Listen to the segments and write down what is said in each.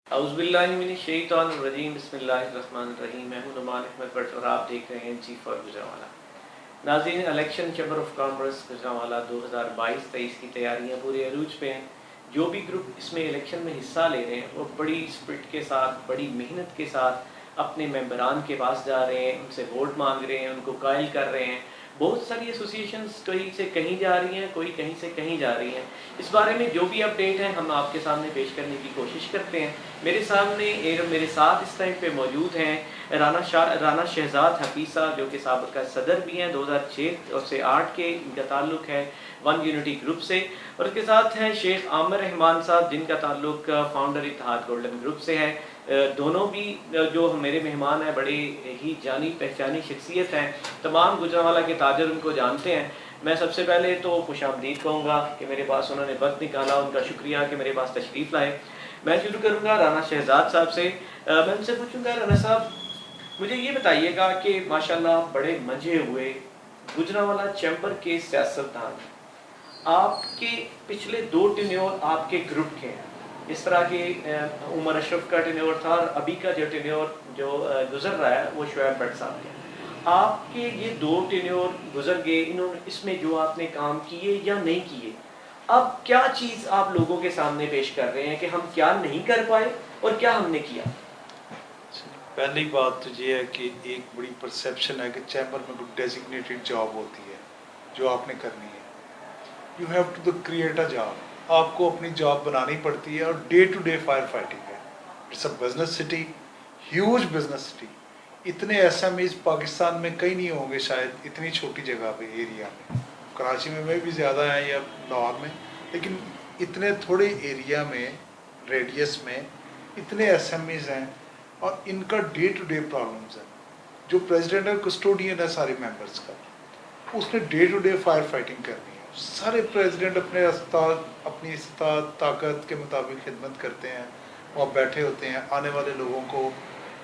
औज़ुबिल्लाहिमिनश्शैतानिर्रजीम बिस्मिल्लाहिर्रहमानिर्रहीम। मैं हूं नुमान अहमद भट्ट और आप देख रहे हैं जी फॉर गुजरांवाला। नाज़रीन, election chamber of commerce Gujranwala 2022-23 की तैयारियां पूरे अरूज पे हैं। जो भी ग्रुप इसमें इलेक्शन में हिस्सा ले रहे हैं वो बड़ी स्पिरिट के साथ, बड़ी मेहनत के साथ अपने मेंबरान के पास जा रहे हैं, उनसे वोट मांग रहे हैं, उनको कायल कर रहे हैं। बहुत सारी एसोसिएशंस कहीं से कहीं जा रही हैं, कोई कहीं से कहीं जा रही हैं। इस बारे में जो भी अपडेट है हम आपके सामने पेश करने की कोशिश करते हैं। मेरे साथ इस टाइम पे मौजूद हैं राना शहजाद हफीसा, जो कि साबिक़ा सदर भी हैं। 2006 से 8 के इनका ताल्लुक़ है वन यूनिटी ग्रुप से। और उसके साथ हैं शेख आमिर रहमान साहब, जिनका ताल्लुक़ फाउंडर इत्तेहाद गोल्डन ग्रुप से है। दोनों भी जो मेरे मेहमान हैं बड़े ही जानी पहचानी शख्सियत हैं। तमाम गुजरांवाला के ताजर उनको जानते हैं। मैं सबसे पहले तो खुशामदीद कहूँगा कि मेरे पास उन्होंने वक्त निकाला, उनका शुक्रिया कि मेरे पास तशरीफ़ लाए। मैं शुरू करूँगा राना शहजाद साहब से। मैं उनसे पूछूँगा, राना साहब मुझे ये बताइएगा कि माशाल्लाह बड़े मंझे हुए गुजरांवाला चैम्बर के सियासतदान, आपके पिछले 2 टेन्योर आपके ग्रुप के हैं। इस तरह के उमर अशरफ का टेन्योर था और अभी का जो टेन्योर जो गुजर रहा है वो शुएब भट्ट साहब के। आपके ये 2 टेन्योर गुजर गए, इन्होंने इसमें जो आपने काम किए या नहीं किए, अब क्या चीज़ आप लोगों के सामने पेश कर रहे हैं कि हम क्या नहीं कर पाए और क्या हमने किया? पहली बात तो ये है कि एक बड़ी परसेप्शन है कि चैम्बर में कोई डेजिग्नेटेड जॉब होती है जो आपने करनी है। You have to create a job, आपको अपनी जॉब बनानी पड़ती है और day to day fire fighting है। It's a business city, huge business city. इतने एसएमईज पाकिस्तान में कहीं नहीं होंगे शायद, इतनी छोटी जगह पे एरिया में। कराची में भी ज़्यादा है या लाहौर में, लेकिन इतने थोड़े एरिया में, रेडियस में इतने एसएमईज हैं और इनका डे टू डे प्रॉब्लम्स हैं। जो प्रेसिडेंट है कस्टोडियन है सारे मेंबर्स का, उसने day to day fire fighting करनी है। सारे प्रेसिडेंट अपने अपनी ताकत के मुताबिक खिदमत करते हैं, वहाँ बैठे होते हैं, आने वाले लोगों को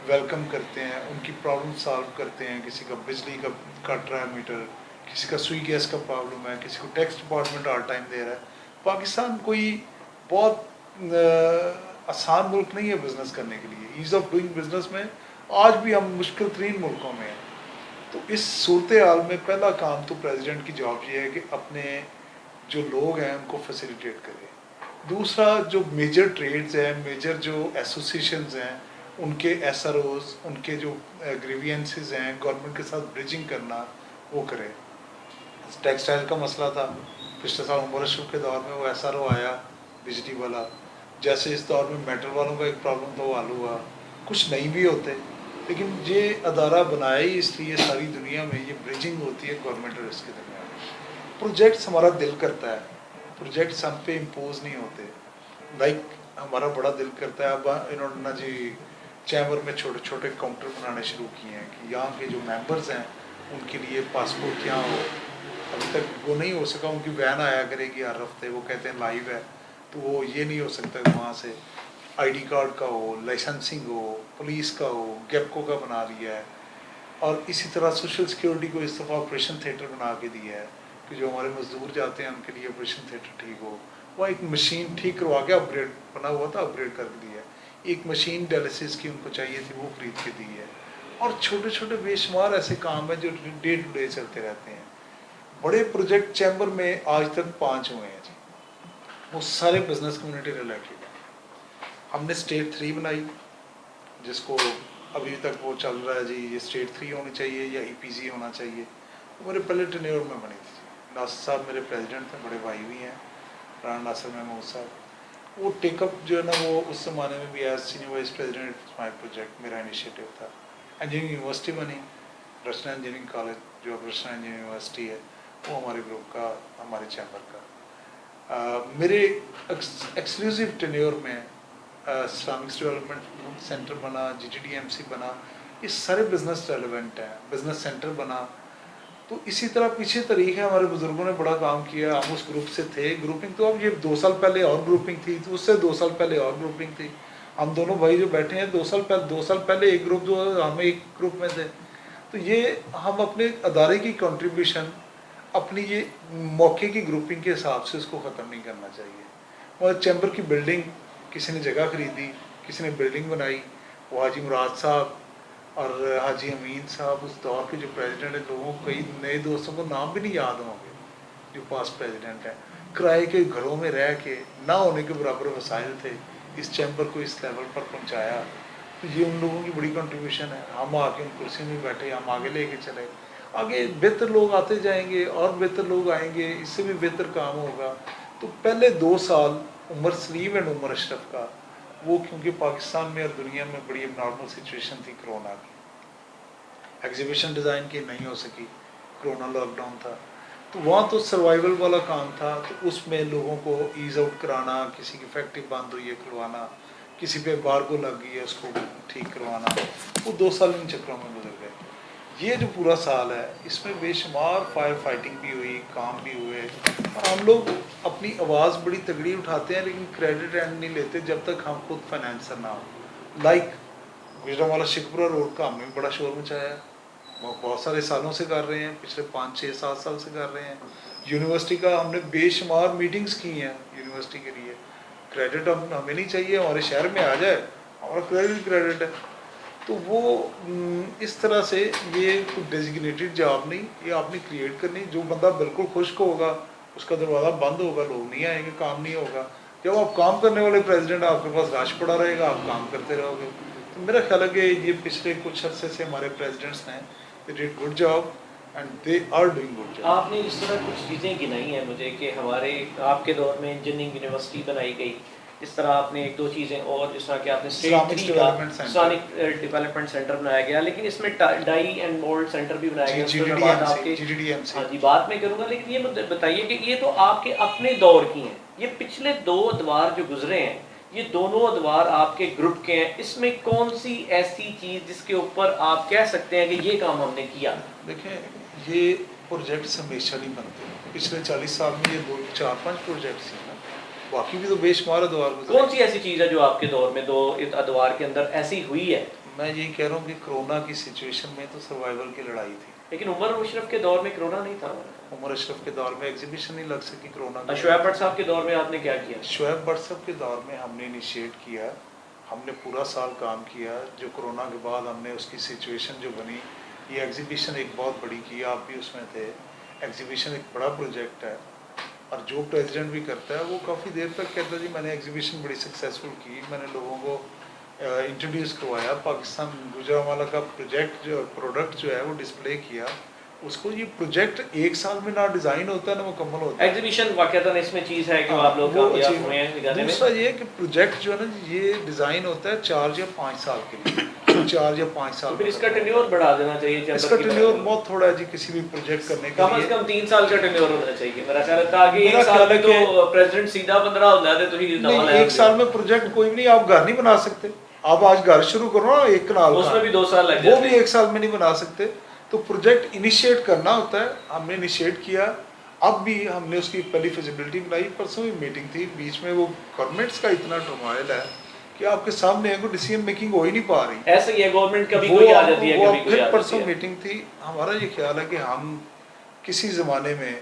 वेलकम करते हैं, उनकी प्रॉब्लम सॉल्व करते हैं। किसी का बिजली का कट रहा है मीटर, किसी का सुई गैस का प्रॉब्लम है, किसी को टैक्स डिपार्टमेंट ऑल टाइम दे रहा है। पाकिस्तान कोई बहुत आसान मुल्क नहीं है बिज़नेस करने के लिए। ईज़ ऑफ डूइंग बिज़नेस में आज भी हम मुश्किल तरीन मुल्कों में हैं। तो इस सूरत हाल में पहला काम तो प्रेसिडेंट की जॉब ये है कि अपने जो लोग हैं उनको फैसिलिटेट करें। दूसरा, जो मेजर ट्रेड्स हैं, मेजर जो एसोसिएशंस हैं, उनके एसआरओज, उनके जो ग्रीवियंसेस हैं, गवर्नमेंट के साथ ब्रिजिंग करना वो करें। टेक्सटाइल का मसला था पिछले साल उमर अशरफ के दौर में, वो एसआरओ आया बिजली वाला। जैसे इस दौर में मेटल वालों का एक प्रॉब्लम था, वो हल हुआ। कुछ नहीं भी होते, लेकिन ये अदारा बनाया ही इसलिए सारी दुनिया में ये ब्रिजिंग होती है गवर्नमेंट और इसके दरमियान। प्रोजेक्ट्स हमारा दिल करता है, प्रोजेक्ट्स हम पे इम्पोज नहीं होते। लाइक हमारा बड़ा दिल करता है, अब इन्होंने ना जी चैम्बर में छोटे छोटे काउंटर बनाने शुरू किए हैं कि यहाँ के जो मेंबर्स हैं उनके लिए पासपोर्ट यहाँ हो। अभी तक वो नहीं हो सका, उनकी वैन आया करेगी हर हफ्ते, वो कहते हैं लाइव है, तो वो ये नहीं हो सकता कि वहाँ से आईडी कार्ड का हो, लाइसेंसिंग हो, पुलिस का हो, गेपको का बना लिया है। और इसी तरह सोशल सिक्योरिटी को इस दफ़ा ऑपरेशन थिएटर बना के दिया है कि जो हमारे मजदूर जाते हैं उनके लिए ऑपरेशन थिएटर ठीक हो। वह एक मशीन ठीक करवा के अपग्रेड बना हुआ था, अपग्रेड कर दिया है। एक मशीन डायलिसिस की उनको चाहिए थी, वो खरीद के दी है। और छोटे छोटे बेशुमार ऐसे काम हैं जो डे टू डे चलते रहते हैं। बड़े प्रोजेक्ट चैम्बर में आज तक 5 हुए हैं जी, वो सारे बिजनेस कम्युनिटी रिलेटेड हैं। हमने स्टेट 3 बनाई, जिसको अभी तक वो चल रहा है जी, ये स्टेट 3 होनी चाहिए या ईपीजी होना चाहिए। वो मेरे पहले टेन्योर में बनी थी। नासिर साहब मेरे प्रेसिडेंट थे, बड़े भाई भी हैं, राना नासिर महमूद साहब। वो टेकअप जो है ना, वो उस ज़माने में भी as senior vice president my project, मेरा इनिशिएटिव था। इंजीनियरिंग यूनिवर्सिटी बनी, रचना इंजीनियरिंग कॉलेज, जो अब रचना इंजीनियरिंग यूनिवर्सिटी है, वो हमारे ग्रुप का, हमारे चैम्बर का। मेरे एक्सक्लूसिव टेन्योर में इस्लामिक डेवलपमेंट सेंटर बना, जीटीडीएमसी बना, ये सारे बिजनेस रेलिवेंट हैं। बिजनेस सेंटर बना। तो इसी तरह पीछे तरीके हमारे बुजुर्गों ने बड़ा काम किया। हम उस ग्रुप से थे। ग्रुपिंग तो अब ये 2 साल पहले और ग्रुपिंग थी, तो उससे 2 साल पहले और ग्रुपिंग थी। हम दोनों भाई जो बैठे हैं 2 साल पहले एक ग्रुप, जो हम एक ग्रुप में थे। तो ये हम अपने अदारे की कंट्रीब्यूशन अपनी ये मौके की ग्रुपिंग के हिसाब से इसको ख़त्म नहीं करना चाहिए। और चैम्बर की बिल्डिंग किसी ने जगह खरीदी, किसी ने बिल्डिंग बनाई, वो हाजी मुराद साहब और हाजी अमीन साहब उस दौर के जो प्रेसिडेंट हैं, लोगों को कई नए दोस्तों को नाम भी नहीं याद होंगे जो पास्ट प्रेसिडेंट हैं। किराए के घरों में रह के ना होने के बराबर वसाइल थे, इस चैम्बर को इस लेवल पर पहुंचाया। तो ये उन लोगों की बड़ी कंट्रीब्यूशन है। हम आके उन कुर्सी में बैठे, हम आगे लेके चले, आगे बेहतर लोग आते जाएंगे और बेहतर लोग आएंगे, इससे भी बेहतर काम होगा। तो पहले 2 साल उमर सलीम एंड उमर अशरफ का, वो क्योंकि पाकिस्तान में और दुनिया में बड़ी नॉर्मल सिचुएशन थी कोरोना की, एग्जीबिशन डिज़ाइन की नहीं हो सकी, कोरोना लॉकडाउन था, तो वहाँ तो सर्वाइवल वाला काम था। तो उसमें लोगों को ईज आउट कराना, किसी की फैक्ट्री बंद हुई है खुलवाना, किसी पे एम्बार्गो लग गई है उसको ठीक करवाना, वो 2 साल इन चक्रों में गुजर गए। ये जो पूरा साल है, इसमें बेशुमार फायर फाइटिंग भी हुई, काम भी हुए, और हम लोग अपनी आवाज़ बड़ी तगड़ी उठाते हैं लेकिन क्रेडिट एंड नहीं लेते जब तक हम खुद फाइनेंसर ना हो। लाइक गुजरांवाला शिखपुरा रोड का हमने बड़ा शोर मचाया है, बहुत सारे सालों से कर रहे हैं, पिछले 5, 6, 7 साल से कर रहे हैं। यूनिवर्सिटी का हमने बेशुमार मीटिंग्स की हैं यूनिवर्सिटी के लिए। क्रेडिट हमें नहीं चाहिए, हमारे शहर में आ जाए, हमारा क्रेडिट है। तो वो इस तरह से ये कोई डेजिग्नेटेड जॉब नहीं, ये आपने क्रिएट करनी। जो बंदा बिल्कुल खुश्क होगा उसका दरवाज़ा बंद होगा, लोग नहीं आएंगे, काम नहीं होगा। जब आप काम करने वाले प्रेसिडेंट, आपके पास रश पड़ा रहेगा, आप काम करते रहोगे। तो मेरा ख्याल है कि ये पिछले कुछ अर्से से हमारे प्रेसिडेंट्स ने they did good job and they are doing good job. आपने इस तरह कुछ चीज़ें गिनाई हैं मुझे कि हमारे आपके दौर में इंजीनियरिंग यूनिवर्सिटी बनाई गई, इस तरह आपने 1-2 चीज़ें और, जिस तरह कि आपने इस्लामिक डेवलपमेंट सेंटर बनाया गया, लेकिन इसमें डाई एंड मोल्ड सेंटर भी बनाया गया, उसमें बात आपके हाँ जी बात में करूँगा। लेकिन ये मुझे बताइए कि ये तो आपके अपने दौर की हैं, ये पिछले 2 अदवार जो गुजरे हैं, ये दोनों अदवार आपके ग्रुप के हैं, इसमें कौन सी ऐसी चीज़ जिसके ऊपर आप कह सकते हैं कि ये काम हमने किया? देखें, ये प्रोजेक्ट्स हमेशा नहीं बनते। पिछले 40 साल में ये 4-5 प्रोजेक्ट्स हैं ना, बाकी भी तो बेशुमार अदवार गुजरे। कौन सी ऐसी चीज़ है जो आपके दौर में 2 अदवार के अंदर ऐसी हुई है? मैं यही कह रहा हूँ कि कोरोना की सिचुएशन में तो सर्वाइवल की लड़ाई थी, लेकिन उमर अशरफ के दौर में कोरोना नहीं था। उमर अशरफ के दौर में एग्जीबिशन नहीं लग सकी कोरोना। शोएब भट्ट साहब के दौर में आपने क्या किया? शोएब भट्ट साहब के दौर में हमने इनिशिएट किया, हमने पूरा साल काम किया। जो कोरोना के बाद हमने उसकी सिचुएशन जो बनी, ये एग्जीबिशन एक बहुत बड़ी की, आप भी उसमें थे। एग्जीबिशन एक बड़ा प्रोजेक्ट है, और जो प्रेसिडेंट भी करता है वो काफ़ी देर तक कहता है जी मैंने एग्जीबिशन बड़ी सक्सेसफुल की, मैंने लोगों को इंट्रोड्यूस करवाया, पाकिस्तान गुजरांवाला का प्रोडक्ट जो है वो डिस्प्ले किया। उसको ये प्रोजेक्ट 1 साल में ना डिज़ाइन होता है ना मुकम्मल होता है। एग्जीबिशन वाकईतन इसमें चीज़ है कि आप लोग कामयाब हुए हैं दिखाने में। दूसरा ये कि प्रोजेक्ट जो है ना, ये डिज़ाइन होता है 4 या 5 साल के लिए, 4 या 5 साल। फिर इसका टेन्योर बढ़ा देना चाहिए। इसका टेन्योर बहुत थोड़ा है जी, किसी भी प्रोजेक्ट करने के लिए कम से कम 3 साल का टेन्योर होना चाहिए। मेरा ख्याल था कि 1 साल में तो प्रेसिडेंट सीधा 15 होता है, तो ही नहीं, 1 साल में प्रोजेक्ट कोई भी नहीं, आप घर नहीं बना सकते। आप आज घर शुरू करो ना 1 कनाल, उसमें भी 2 साल लग जाते हैं, वो भी 1 साल में नहीं बना सकते। तो प्रोजेक्ट इनिशिएट करना होता है, हमने इनिशिएट किया। अब भी हमने उसकी पहली फिजिबिलिटी बनाई, परसों भी मीटिंग थी, बीच में वो गवर्नमेंट्स का इतना टर्मोइल है कि आपके सामने कोई डिसीजन मेकिंग हो ही नहीं पा रही। ऐसे ही है, गवर्नमेंट कभी कोई आ जाती है, कभी कोई आ जाती है। परसों मीटिंग थी, हमारा ये ख्याल है कि हम किसी ज़माने में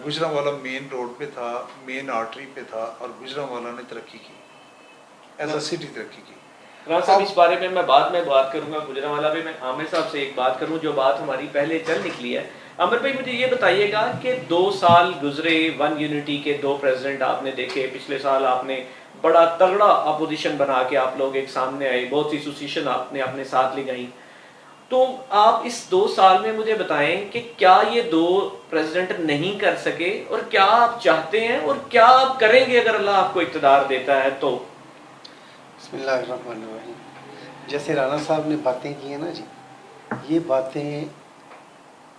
गुजरांवाला मेन रोड पे था, मेन आर्टरी पे था, और गुजरांवाला ने तरक्की की, एज अ सिटी तरक्की की। साहब इस बारे में मैं बाद में बात करूंगा, गुजरांवाला भी। मैं आमिर साहब से एक बात करूं जो बात हमारी पहले चल निकली है। आमिर भाई मुझे ये बताइएगा कि 2 साल गुजरे, वन यूनिटी के 2 प्रेसिडेंट आपने देखे। पिछले साल आपने बड़ा तगड़ा अपोजिशन बना के आप लोग एक सामने आए, बहुत सी एसोसिएशन आपने अपने साथ ले गई। तो आप इस 2 साल में मुझे बताएं कि क्या ये 2 प्रेसिडेंट नहीं कर सके, और क्या आप चाहते हैं और क्या आप करेंगे अगर अल्लाह आपको इक़्तिदार देता है तो? बिस्मिल्लाहिर्रहमानिर्रहीम। जैसे राना साहब ने बातें की हैं ना जी, ये बातें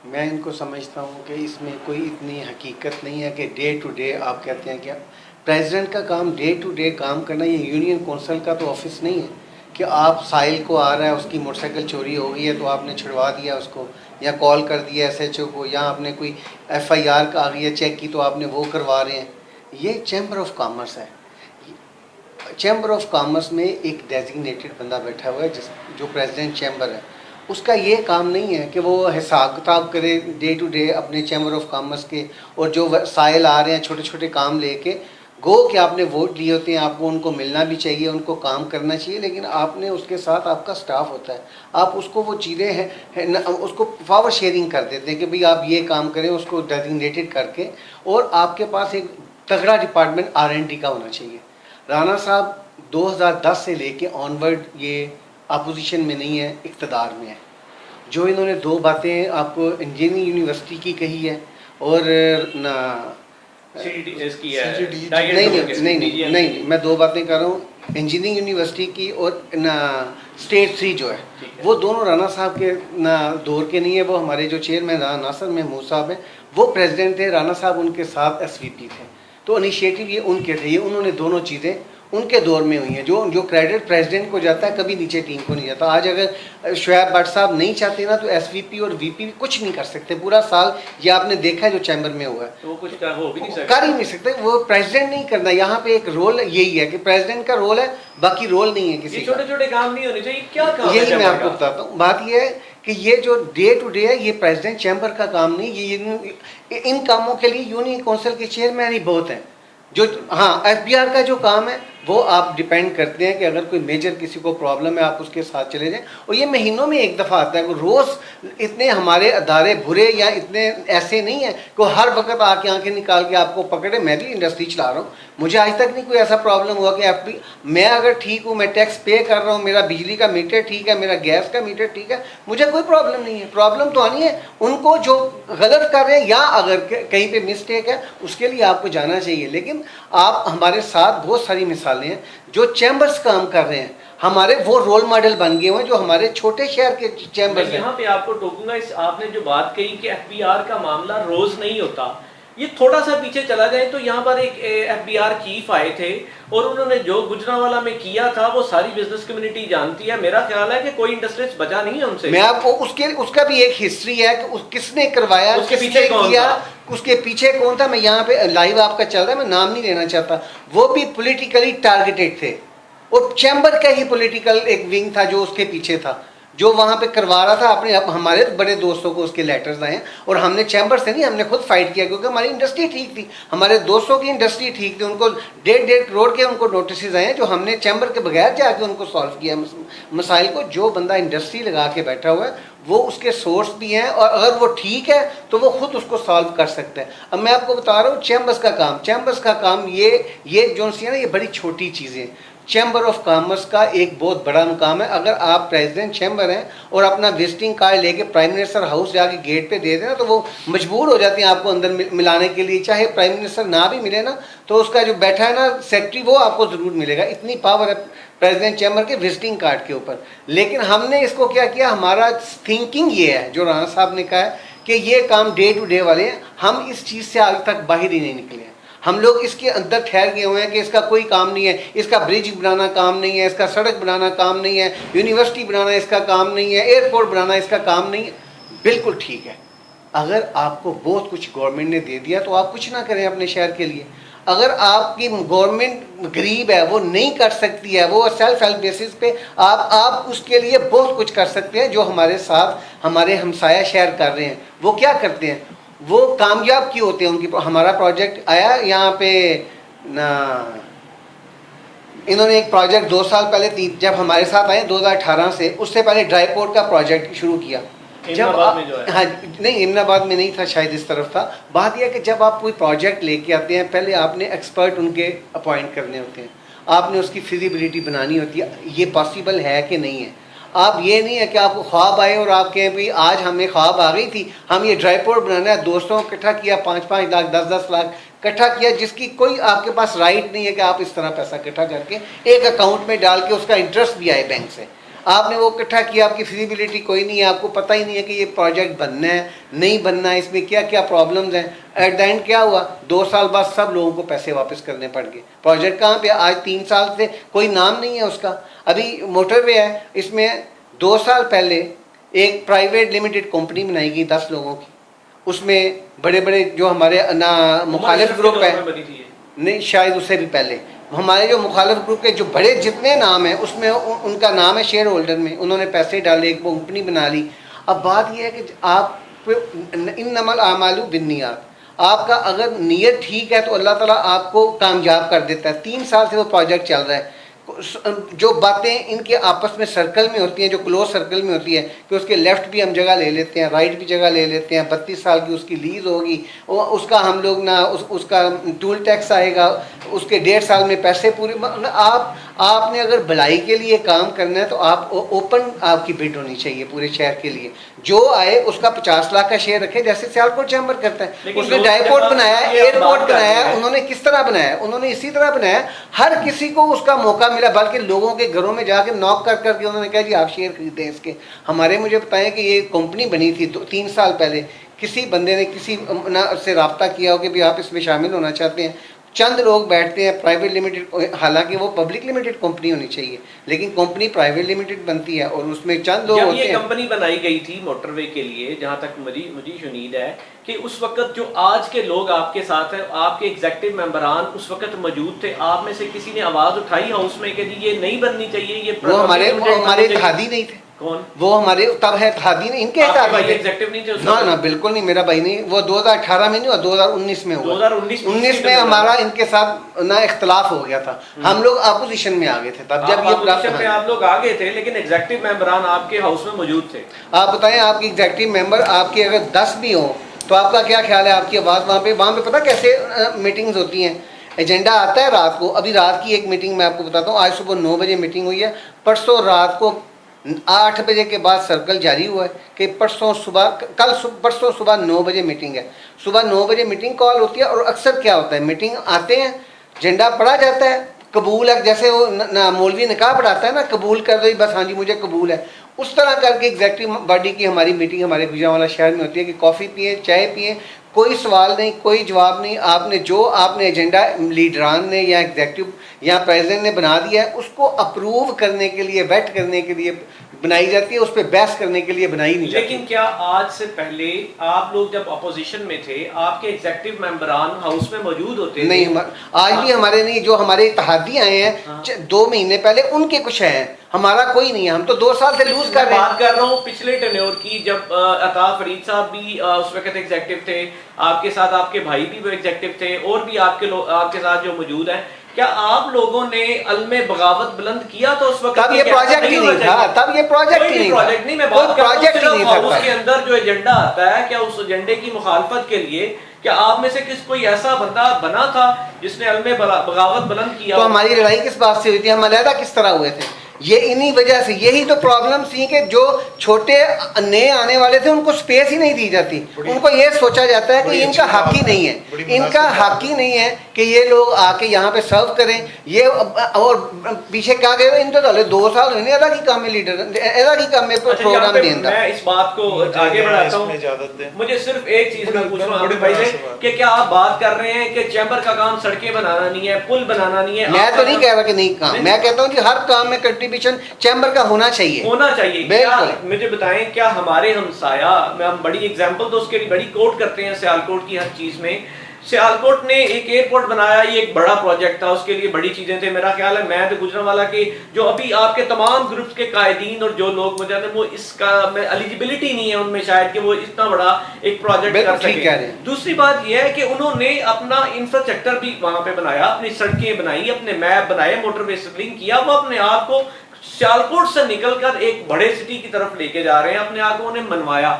मैं इनको समझता हूँ कि इसमें कोई इतनी हकीकत नहीं है कि डे टू डे आप कहते हैं क्या प्रेसिडेंट का काम डे टू डे काम करना। ये यूनियन कौंसिल का तो ऑफिस नहीं है कि आप साहिल को आ रहा है, उसकी मोटरसाइकिल चोरी हो गई है तो आपने छुड़वा दिया उसको, या कॉल कर दिया SHO को, या आपने कोई FIR आ गई है चेक की तो आपने वो करवा रहे हैं। ये चैम्बर ऑफ कॉमर्स है। चैम्बर ऑफ कॉमर्स में एक डेजिग्नेटेड बंदा बैठा हुआ है जो प्रेसिडेंट चैम्बर है। उसका ये काम नहीं है कि वो हिसाब किताब करे डे टू डे अपने चैम्बर ऑफ कॉमर्स के, और जो साइल आ रहे हैं छोटे छोटे काम लेके गो कि आपने वोट लिए होते हैं, आपको उनको मिलना भी चाहिए, उनको काम करना चाहिए, लेकिन आपने उसके साथ आपका स्टाफ होता है, आप उसको वो चीज़ें हैं उसको पावर शेयरिंग कर देते हैं कि भाई आप ये काम करें, उसको डेजिग्नेटेड करके, और आपके पास एक तगड़ा डिपार्टमेंट R&D का होना चाहिए। राणा साहब 2010 से लेके ऑनवर्ड ये अपोजिशन में नहीं है, इक़्तिदार में है। जो इन्होंने दो बातें आपको इंजीनियरिंग यूनिवर्सिटी की कही है और ना इसकी है, CGD नहीं, मैं दो बातें कर रहा हूँ, इंजीनियरिंग यूनिवर्सिटी की और ना स्टेट 3 जो है, वो दोनों राणा साहब के ना दौर के नहीं है। वो हमारे जो चेयरमैन नासिर महमूद साहब हैं, वो प्रेसिडेंट थे, राणा साहब उनके साथ SVP थे, तो इनिशिएटिव ये उनके थे, ये उन्होंने दोनों चीज़ें उनके दौर में हुई हैं। जो क्रेडिट प्रेसिडेंट को जाता है, कभी नीचे टीम को नहीं जाता। आज अगर शुएब भट्ट साहब नहीं चाहते ना, तो SVP और VP कुछ नहीं कर सकते पूरा साल। ये आपने देखा है जो चैम्बर में हुआ है, तो वो कुछ हो भी नहीं सकते, कर ही नहीं सकते। वो प्रेसिडेंट नहीं करना, यहाँ पे एक रोल यही है कि प्रेसिडेंट का रोल है, बाकी रोल नहीं है किसी का। छोटे छोटे काम नहीं होने चाहिए, क्या काम यही मैं आपको बताता हूँ। बात ये है कि ये जो डे टू डे है, ये प्रेसिडेंट चैम्बर का काम नहीं, ये इन कामों के लिए यूनियन काउंसिल के चेयरमैन ही बहुत हैं। जो हाँ, FBR का जो काम है वो आप डिपेंड करते हैं कि अगर कोई मेजर किसी को प्रॉब्लम है, आप उसके साथ चले जाएं, और ये महीनों में एक दफ़ा आता है। रोज़ इतने हमारे अदारे बुरे या इतने ऐसे नहीं है कि हर वक्त आके आंखें निकाल के आपको पकड़े। मैं भी इंडस्ट्री चला रहा हूँ, मुझे आज तक नहीं कोई ऐसा प्रॉब्लम हुआ कि मैं अगर ठीक हूँ, मैं टैक्स पे कर रहा हूँ, मेरा बिजली का मीटर ठीक है, मेरा गैस का मीटर ठीक है, मुझे कोई प्रॉब्लम नहीं है। प्रॉब्लम तो आनी है उनको जो गलत कर रहे हैं, या अगर कहीं पे मिस्टेक है उसके लिए आपको जाना चाहिए। लेकिन आप हमारे साथ बहुत सारी मिसालें हैं जो चैम्बर्स काम कर रहे हैं, हमारे वो रोल मॉडल बन गए हैं जो हमारे छोटे शहर के चैम्बर्स हैं। यहाँ पे आपको टोकूंगा, इस आपने जो बात कही कि FBR का मामला रोज नहीं होता, ये थोड़ा सा पीछे चला जाए तो यहाँ पर एक FBR चीफ आए थे और उन्होंने जो गुजरांवाला में किया था वो सारी बिजनेस कम्युनिटी जानती है। मेरा ख्याल है कि कोई इंडस्ट्रियलिस्ट बचा नहीं है उनसे। मैं आपको उसका भी एक हिस्ट्री है कि किसने करवाया, उसके पीछे कौन किया, था, उसके पीछे कौन था। मैं यहाँ पे लाइव आपका चल रहा है, मैं नाम नहीं लेना चाहता। वो भी पॉलिटिकली टारगेटेड थे और चैम्बर का ही पॉलिटिकल एक विंग था जो उसके पीछे था, जो वहाँ पे करवा रहा था। अपने हमारे बड़े दोस्तों को उसके लेटर्स आए और हमने चैम्बर से नहीं, हमने खुद फाइट किया क्योंकि हमारी इंडस्ट्री ठीक थी, हमारे दोस्तों की इंडस्ट्री ठीक थी। उनको 1.5 करोड़ के उनको नोटिस आए जो हमने चैम्बर के बगैर जाके उनको सॉल्व किया मसाइल को। जो बंदा इंडस्ट्री लगा के बैठा हुआ है वो उसके सोर्स भी हैं, और अगर वो ठीक है तो वो खुद उसको सॉल्व कर सकता है। अब मैं आपको बता रहा हूँ चैम्बर्स का काम ये जो सी है ना, ये बड़ी छोटी चीज़ें। चैम्बर ऑफ कॉमर्स का एक बहुत बड़ा मुकाम है। अगर आप प्रेसिडेंट चैम्बर हैं और अपना विजिटिंग कार्ड लेके प्राइम मिनिस्टर हाउस जाके गेट पे दे देना, तो वो मजबूर हो जाते हैं आपको अंदर मिलाने के लिए। चाहे प्राइम मिनिस्टर ना भी मिले ना, तो उसका जो बैठा है ना सेक्रेटरी, वो आपको ज़रूर मिलेगा। इतनी पावर है प्रेसिडेंट चैम्बर के विजिटिंग कार्ड के ऊपर। लेकिन हमने इसको क्या किया, हमारा थिंकिंग ये है जो राणा साहब ने कहा है कि ये काम डे टू डे वाले हैं, हम इस चीज़ से आज तक बाहर ही नहीं निकले हैं। हम लोग इसके अंदर ठहर गए हुए हैं कि इसका कोई काम नहीं है, इसका ब्रिज बनाना काम नहीं है, इसका सड़क बनाना काम नहीं है, यूनिवर्सिटी बनाना इसका काम नहीं है, एयरपोर्ट बनाना इसका काम नहीं है। बिल्कुल ठीक है, अगर आपको बहुत कुछ गवर्नमेंट ने दे दिया तो आप कुछ ना करें अपने शहर के लिए। अगर आपकी गवर्नमेंट गरीब है, वो नहीं कर सकती है, वो सेल्फ हेल्प बेसिस पे आप उसके लिए बहुत कुछ कर सकते हैं। जो हमारे साथ हमारे हमसाया शहर कर रहे हैं, वो क्या करते हैं, वो कामयाब क्यों होते हैं। उनकी हमारा प्रोजेक्ट आया यहाँ पे ना, इन्होंने एक प्रोजेक्ट 2 साल पहले जब हमारे साथ आए 2018 से, उससे पहले ड्राई पोर्ट का प्रोजेक्ट शुरू किया। जब हाँ नहीं, इमनाबाद में नहीं था, शायद इस तरफ था। बात यह है कि जब आप कोई प्रोजेक्ट लेके आते हैं, पहले आपने एक्सपर्ट उनके अपॉइंट करने होते हैं, आपने उसकी फिजिबिलिटी बनानी होती है, ये पॉसिबल है कि नहीं है। आप ये नहीं है कि आपको ख्वाब आए और आप कहें भाई आज हमें ख्वाब आ गई थी, हम ये ड्राई पोर्ट बनाना है, दोस्तों को इकट्ठा किया, 5-5 लाख 10-10 लाख इकट्ठा किया, जिसकी कोई आपके पास राइट नहीं है कि आप इस तरह पैसा इकट्ठा करके एक अकाउंट में डाल के उसका इंटरेस्ट भी आए बैंक से। आपने वो इकट्ठा किया, आपकी फिजिबिलिटी कोई नहीं है, आपको पता ही नहीं है कि ये प्रोजेक्ट बनना है नहीं बनना है, इसमें क्या क्या प्रॉब्लम्स हैं। एट द एंड क्या हुआ, 2 साल बाद सब लोगों को पैसे वापस करने पड़ गए। प्रोजेक्ट कहाँ पे, आज 3 साल से कोई नाम नहीं है उसका। अभी मोटरवे है, इसमें 2 साल पहले एक प्राइवेट लिमिटेड कंपनी बनाई गई 10 लोगों की, उसमें बड़े बड़े जो हमारे ना मुखालिफ ग्रुप है, नहीं शायद उससे भी पहले, हमारे जो मुखालिफ ग्रुप के जो बड़े जितने नाम हैं उसमें उनका नाम है शेयर होल्डर में, उन्होंने पैसे डाले, एक कंपनी बना ली। अब बात यह है कि आप इन्नमल आमालु बिन्नियात, आपका अगर नीयत ठीक है तो अल्लाह ताला आपको कामयाब कर देता है। 3 साल से वो प्रोजेक्ट चल रहा है। जो बातें इनके आपस में सर्कल में होती हैं, जो क्लोज सर्कल में होती है कि उसके लेफ़्ट भी हम जगह ले लेते हैं, राइट भी जगह ले लेते हैं, 32 साल की उसकी लीज होगी, उसका हम लोग ना उसका टूल टैक्स आएगा, उसके 1.5 साल में पैसे पूरे। आपने अगर भलाई के लिए काम करना है तो आप ओपन आपकी बिड होनी चाहिए पूरे शहर के लिए। जो आए उसका 50 लाख का शेयर रखे, जैसे सियालकोट चैम्बर करता है। उसने डायपोर्ट बनाया, एयरपोर्ट बनाया, उन्होंने किस तरह बनाया? उन्होंने इसी तरह बनाया, हर किसी को उसका मौका मिला, बल्कि लोगों के घरों में जाके नॉक कर करके उन्होंने कहा जी आप शेयर खरीदें इसके। हमारे मुझे बताएं कि ये कंपनी बनी थी 3 साल पहले, किसी बंदे ने किसी से रब्ता किया हो कि भी आप इसमें शामिल होना चाहते हैं, चंद लोग बैठते हैं प्राइवेट लिमिटेड, हालांकि वो पब्लिक लिमिटेड कंपनी होनी चाहिए, लेकिन कंपनी प्राइवेट लिमिटेड बनती है और उसमें चंद लोग होते हैं। ये कंपनी बनाई गई थी मोटरवे के लिए, जहां तक मुझे उम्मीद है कि उस वक्त जो आज के लोग आपके साथ हैं, आपके एग्जीक्यूटिव मेंबरान उस वक्त मौजूद थे, आप में से किसी ने आवाज उठाई हाउस में कि जी ये नहीं बननी चाहिए, ये वो हमारे इत्तेहादी नहीं थे। कौन? वो हमारे तब है इत्तेहादी नहीं, इनके एग्जीक्यूटिव नहीं थे ना ना बिल्कुल नहीं, मेरा भाई नहीं। वो 2018 में नहीं हुआ, 2019 में हुआ। 2019 में हमारा इनके साथ ना इख्तलाफ हो गया था, हम लोग अपोजिशन में आ गए थे तब, जब ये अपोजिशन में आप लोग आ गए थे, लेकिन एग्जीक्यूटिव मेंबरान आपके हाउस में मौजूद थे। आप बताएं, आपके एग्जीक्यूटिव मेंबर आपके अगर 10 भी हो तो आपका क्या ख्याल है? आपकी आवाज़ वहाँ पे पता कैसे मीटिंग्स होती हैं? एजेंडा आता है रात को। अभी रात की एक मीटिंग मैं आपको बताता हूँ, आज सुबह 9 बजे मीटिंग हुई है, परसों रात को 8 बजे के बाद सर्कल जारी हुआ है कि परसों सुबह 9 बजे मीटिंग है। सुबह 9 बजे मीटिंग कॉल होती है और अक्सर क्या होता है, मीटिंग आते हैं, एजेंडा पढ़ा जाता है, कबूल है, जैसे वो मौलवी निकाह पढ़ाता है ना, कबूल कर दो बस, हाँ जी मुझे कबूल है, उस तरह करके एग्जीक्यूटिव बॉडी की हमारी मीटिंग हमारे गुजरांवाला शहर में होती है कि कॉफ़ी पिए, चाय पिए, कोई सवाल नहीं, कोई जवाब नहीं। आपने एजेंडा लीडरान ने या एग्जीक्यूटिव या प्रेसिडेंट ने बना दिया है, उसको अप्रूव करने के लिए, वेट करने के लिए बनाई जाती है, उस पर बहस करने के लिए बनाई नहीं जाती। लेकिन क्या आज से पहले आप लोग जब अपोजिशन में थे, आपके एग्जीक्यूटिव मेंबरान हाउस में मौजूद होते थे? नहीं, आज भी हमारे नहीं, जो हमारे इत्तेहादी आए हैं 2 महीने पहले, उनके कुछ हैं, हमारा कोई नहीं है। हम तो 2 साल से लूज कर रहे हैं। बात कर रहा हूँ पिछले टेन्योर की, जब अता फरीद साहब भी उस वक्त एग्जीक्यूटिव थे, आपके साथ आपके भाई भी वो एग्जीक्यूटिव थे, और भी आपके साथ जो मौजूद हैं, क्या आप लोगों ने अलमे बगावत बुलंद किया तो उस वक्त? तब ये प्रोजेक्ट ही नहीं था, तब ये प्रोजेक्ट ही नहीं था। प्रोजेक्ट नहीं, मैं बात कर रहा हूं उसके अंदर जो एजेंडा आता है, क्या उस एजेंडे की मुखालफत के लिए क्या आप में से कोई ऐसा बंदा बना था जिसने अलमे बगावत बुलंद किया? तो हमारी लड़ाई किस बात से हुई थी? हम अलहदा किस तरह हुए थे? ये इन्हीं वजह से, यही तो प्रॉब्लम थी कि जो छोटे नए आने वाले थे उनको स्पेस ही नहीं दी जाती। उनको ये सोचा जाता है कि इनका हक ही नहीं है, इनका हक ही नहीं है कि ये लोग आके यहाँ पे सर्व करें। ये और पीछे क्या गए, इन तो 2 साल नहीं, अदा की काम में लीडर, अदा की काम में प्रोग्राम देना। मैं इस बात को आगे बढ़ाता हूँ, मुझे सिर्फ एक चीज मैं पूछ रहा हूँ भाई से कि क्या आप बात कर रहे हैं कि चैम्बर का काम सड़कें बनाना नहीं है, पुल बनाना नहीं है? मैं तो नहीं कह रहा कि नहीं काम, मैं कहता हूँ कि हर काम में चैम्बर का होना चाहिए। क्या मुझे बताएं, क्या हमारे हमसाया में हम बड़ी एग्जांपल तो उसके लिए बड़ी कोट करते हैं सियालकोट की हर चीज में। सियालकोट ने एक एयरपोर्ट बनाया, ये एक बड़ा प्रोजेक्ट था, उसके लिए बड़ी चीजें थे। मेरा ख्याल है मैं तो गुजरांवाला के जो अभी आपके तमाम ग्रुप्स के कायदीन और जो लोग मुझे वो इसका एलिजिबिलिटी नहीं है उनमें शायद कि वो इतना बड़ा एक प्रोजेक्ट कर सके। दूसरी बात यह है कि उन्होंने अपना इंफ्रास्ट्रक्चर भी वहां पे बनाया, अपनी सड़कें बनाई, अपने मैप बनाए, मोटरवे लिंक किया, वो अपने आप को सियालकोट से निकलकर एक बड़े सिटी की तरफ लेके जा रहे हैं, अपने आप को उन्हें मनवाया।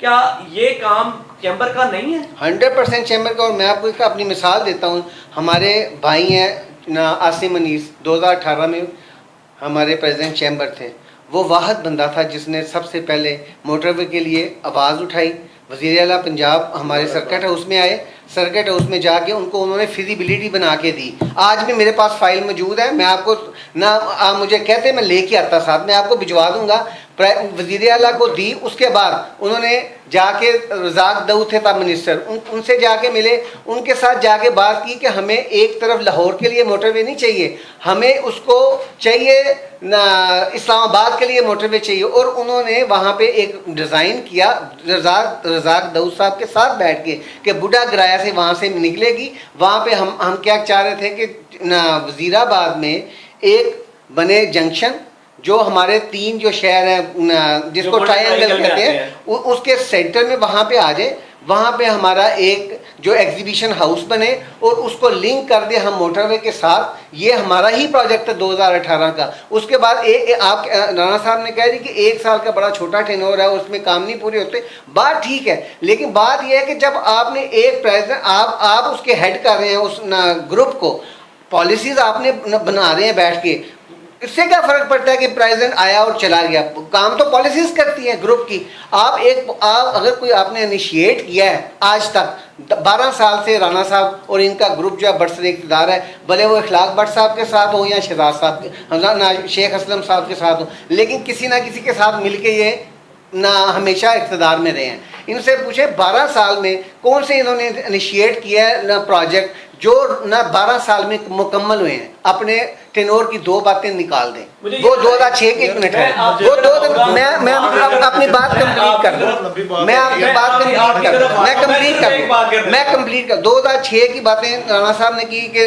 क्या ये काम चैम्बर का नहीं है? 100% चैम्बर का। और मैं आपको इसका अपनी मिसाल देता हूँ, हमारे भाई हैं ना आसिम अनीस, 2018 में हमारे प्रेसिडेंट चैम्बर थे, वो वाहिद बंदा था जिसने सबसे पहले मोटरवे के लिए आवाज़ उठाई। वज़ीर आला पंजाब हमारे सर्किट हाउस में आए, सर्किट हाउस में जाके उनको उन्होंने फिजिबिलिटी बना के दी। आज भी मेरे पास फाइल मौजूद है, मैं आपको ना आप मुझे कहते मैं लेके आता साथ, मैं आपको भिजवा दूंगा। वज़ीर आला को दी, उसके बाद उन्होंने जाके रज़ाक दाऊद थे तब मिनिस्टर, उनसे जाके मिले, उनके साथ जाके बात की कि हमें एक तरफ लाहौर के लिए मोटरवे नहीं चाहिए, हमें उसको चाहिए ना इस्लामाबाद के लिए मोटरवे चाहिए। और उन्होंने वहाँ पे एक डिज़ाइन किया रज़ाक दाऊद साहब के साथ बैठ के कि बुढ़ा गराया से वहाँ से निकलेगी। वहाँ पे हम क्या चाह रहे थे कि ना वज़ीराबाद में एक बने जंक्शन, जो हमारे 3 जो शहर हैं जिसको ट्रायंगल कहते हैं, उसके सेंटर में वहाँ पे आ जाए, वहाँ पे हमारा एक जो एग्जीबिशन हाउस बने और उसको लिंक कर दे हम मोटरवे के साथ। ये हमारा ही प्रोजेक्ट है 2018 का। उसके बाद आप राणा साहब ने कह दी कि 1 साल का बड़ा छोटा टेनोर है, उसमें काम नहीं पूरे होते, बात ठीक है, लेकिन बात यह है कि जब आपने एक प्रेसिडेंट आप उसके हेड कर रहे हैं उस ग्रुप को, पॉलिसीज आपने बना रहे हैं बैठ के, इससे क्या फर्क पड़ता है कि प्रेसिडेंट आया और चला गया? काम तो पॉलिसीज करती हैं ग्रुप की। आप अगर कोई आपने इनिशिएट किया है आज तक 12 साल से, राणा साहब और इनका ग्रुप जो है बरसर इक़्तिदार है, भले वो इखलाक भट्ट साहब के साथ हो या शहजाद साहब के, शेख असलम साहब के साथ हो, लेकिन किसी ना किसी के साथ मिलके ये ना हमेशा इक़्तिदार में रहे हैं। इनसे पूछे 12 साल में कौन से इन्होंने इनिशिएट किया है ना प्रोजेक्ट जो ना 12 साल में मुकम्मल हुए हैं? अपने टेनोर की 2 बातें निकाल दें। वो 2006 के 1 मिनट है, वो 2 मैं अपनी बात कंप्लीट कर दूं, मैं आपकी बात कंप्लीट कर 2006 की बातें राणा साहब ने की कि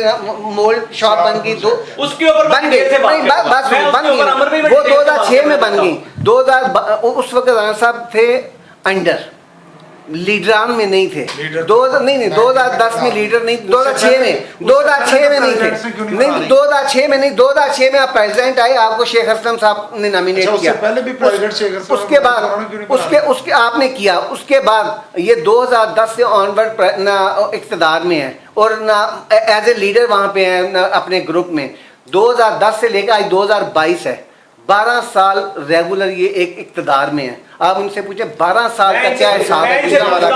मोल्ड शॉप बन गई, उसके ऊपर बन गई, बन गई, वो 2006 में बन गई। 2000 उस वक्त राणा साहब थे अंडर, लीडरान में नहीं थे। 2010 में लीडर नहीं, 2006 में नहीं थे, नहीं 2006 में नहीं, 2006 में आप प्रेसिडेंट आए, आपको शेख असलम साहब ने नॉमिनेट किया, पहले भी प्रेसिडेंट शेख असलम, उसके बाद उसके आपने किया, उसके बाद ये 2010 से ऑनवर्ड ना इक़्तिदार में है और ना एज ए लीडर वहाँ पे है ना अपने ग्रुप में। 2010 से लेकर आज 2022 है, 12 साल रेगुलर ये एक इक़्तिदार में है। आप उनसे पूछे 12 साल का क्या हिसाब है?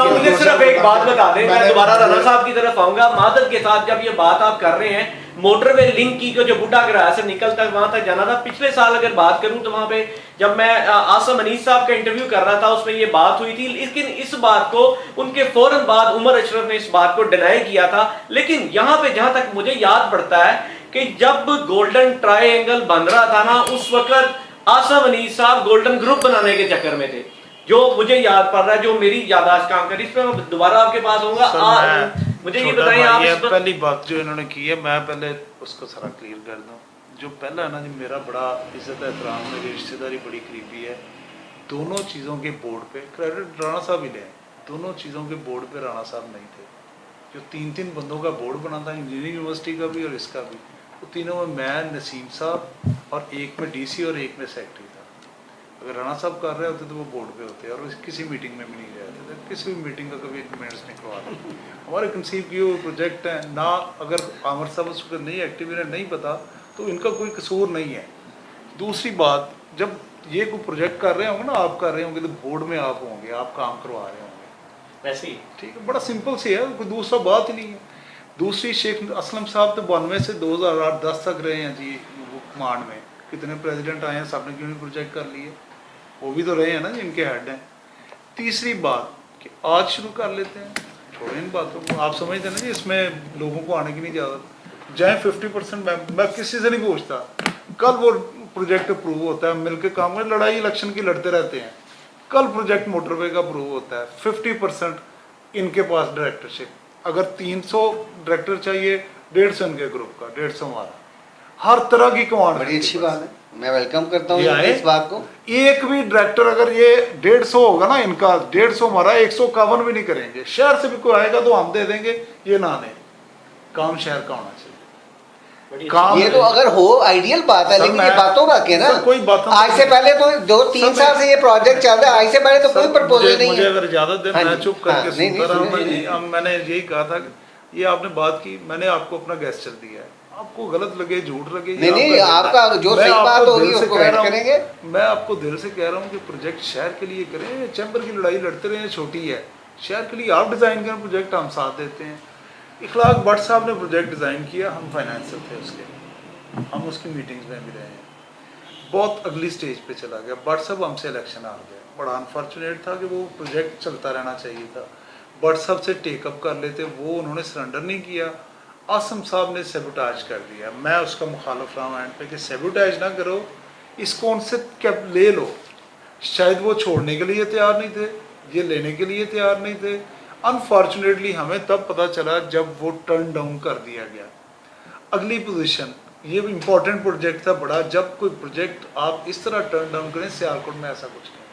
मुझे सिर्फ एक बात बता दें, मैं दोबारा राणा साहब की तरफ आऊंगा। मादद के साथ जब ये बात आप कर रहे हैं, मोटरवे लिंक की जो बुढ़ा गराया से निकल तक वहां तक जाना था, पिछले साल अगर बात करूं तो वहां पे जब मैं आसम अनीस साहब का इंटरव्यू कर रहा था उसमें ये बात हुई थी, लेकिन इस बात को उनके फौरन बाद उमर अशरफ ने इस बात को डिनाई किया था। लेकिन यहाँ पे जहां तक मुझे याद पड़ता है कि जब गोल्डन ट्रायंगल बन रहा था ना, उस वक्त आसम अनीस साहब गोल्डन ग्रुप बनाने के चक्कर में थे, जो मुझे याद पड़ रहा है, जो मेरी याददाश्त काम कर रही है। इस पे मैं दोबारा आपके पास आऊंगा। मुझे ये बताइए आप पहली बात जो इन्होंने की है, मैं पहले उसको सारा क्लियर कर दूं। जो पहला है ना जी, मेरा बड़ा इज्जत एहतराम, मेरी रिश्तेदारी बड़ी करीबी है। दोनों चीज़ों के बोर्ड पे क्रेडिट राणा साहब ही लें, दोनों चीज़ों के बोर्ड पे राणा साहब नहीं थे। जो 3 बंदों का बोर्ड बना था, इंजीनियरिंग यूनिवर्सिटी का भी और इसका भी, वो तीनों में मैं, नसीम साहब और एक में डीसी और एक में सेक्रेटरी था। अगर राणा साहब कर रहे होते तो वो बोर्ड पे होते और किसी मीटिंग में भी नहीं गए थे, किसी भी मीटिंग का कभी मिनट्स नहीं करवाते। हमारे कंसीव किए हुए प्रोजेक्ट हैं ना, अगर आमिर साहब उसको नहीं एक्टिव है, नहीं पता, तो इनका कोई कसूर नहीं है। दूसरी बात, जब ये कोई प्रोजेक्ट कर रहे होंगे ना, आप कर रहे होंगे तो बोर्ड में आप होंगे, आप काम करवा रहे होंगे, वैसे ही ठीक है, बड़ा सिंपल सी है, कोई दूसरा बात ही नहीं है। दूसरी, शेख असलम साहब तो 92 से 2010 तक रहे हैं जी कमांड में, कितने प्रेसिडेंट आए हैं, सबने क्यों नहीं प्रोजेक्ट कर लिए, वो भी तो रहे हैं ना जिनके हेड हैं। तीसरी बात कि आज शुरू कर लेते हैं, छोड़ें इन बातों को, आप समझते हैं ना जी, इसमें लोगों को आने की नहीं इजाज़त। चाहे 50% मैं किसी से नहीं पूछता, कल वो प्रोजेक्ट अप्रूव होता है, मिलकर काम में लड़ाई इलेक्शन की लड़ते रहते हैं, कल प्रोजेक्ट मोटरवे का अप्रूव होता है, 50% इनके पास डायरेक्टरशिप, अगर 300 डायरेक्टर चाहिए, 150 इनके ग्रुप का, 150 हमारा, हर तरह की कमांड। बड़ी अच्छी बात है, मैं वेलकम करता हूँ इस बात को। एक भी डायरेक्टर अगर ये 150 होगा ना इनका, 150 हमारा, 151 भी नहीं करेंगे। शहर से भी कोई आएगा तो हम दे देंगे, ये ना दे, काम शहर का होना चाहिए। काम ये तो अगर हो आइडियल बात है, लेकिन ये बातों का क्या ना, कोई बात आज से पहले तो 2-3 साल से ये प्रोजेक्ट चल रहा है, आज से पहले तो कोई प्रपोजल नहीं है। मुझे अगर इजाजत दें, मैं चुप करके सुनता रहा। मैंने यही कहा था, ये आपने बात की, मैंने आपको अपना गेस्चर दिया है, आपको गलत लगे, झूठ लगे, नहीं, आपका जो सही बात होगी उसको ऐड करेंगे। मैं आपको दिल से कह रहा हूँ कि प्रोजेक्ट शहर के लिए करें, चैम्बर की लड़ाई लड़ते रहे, छोटी है, शहर के लिए आप डिज़ाइन करें प्रोजेक्ट, हम साथ देते हैं। इखलाक भट्ट साहब ने प्रोजेक्ट डिज़ाइन किया, हम फाइनेंसर थे उसके, हम उसकी मीटिंग्स में भी रहे हैं, बहुत अगली स्टेज पे चला गया। भट्ट साहब हमसे इलेक्शन हार गए, बड़ा अनफॉर्चुनेट था कि वो प्रोजेक्ट चलता रहना चाहिए था, भट्ट साहब से टेकअप कर लेते, वो उन्होंने सरेंडर नहीं किया, आसम साहब ने सेबोटाज कर दिया। मैं उसका मुखालफ रहा हूँ एंड पे कि सेबोटाज ना करो, इसको उनसे क्या ले लो। शायद वो छोड़ने के लिए तैयार नहीं थे, ये लेने के लिए तैयार नहीं थे। अनफॉर्चुनेटली हमें तब पता चला जब वो टर्न डाउन कर दिया गया। अगली पोजीशन, ये इम्पोर्टेंट प्रोजेक्ट था बड़ा, जब कोई प्रोजेक्ट आप इस तरह टर्न डाउन करें, सियालकोट में ऐसा कुछ नहीं।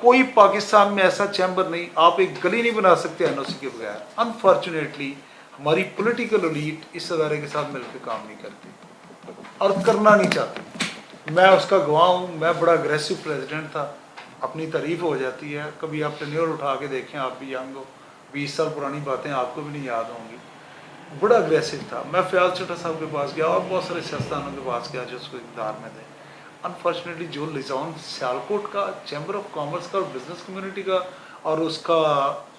कोई पाकिस्तान में ऐसा चैम्बर नहीं, आप एक गली नहीं बना सकते एनओसी के बगैर। अनफॉर्चुनेटली हमारी पॉलिटिकल एलीट इस अदारे के साथ मिलकर काम नहीं करती और करना नहीं चाहती। मैं उसका गवाह हूँ, मैं बड़ा अग्रेसिव प्रेसिडेंट था, अपनी तारीफ हो जाती है। कभी आप टेन्योर उठा के देखें, आप भी यंग हो, 20 साल पुरानी बातें आपको भी नहीं याद होंगी। बड़ा अग्रेसिव था। मैं फयाज चट्टा साहब के पास गया और बहुत सारे सियासतदानों के पास गया जो उसको इक़्तिदार में थे। अनफॉर्चुनेटली जो लिजॉन सियालकोट का चैम्बर ऑफ कॉमर्स का और बिजनेस कम्युनिटी का और उसका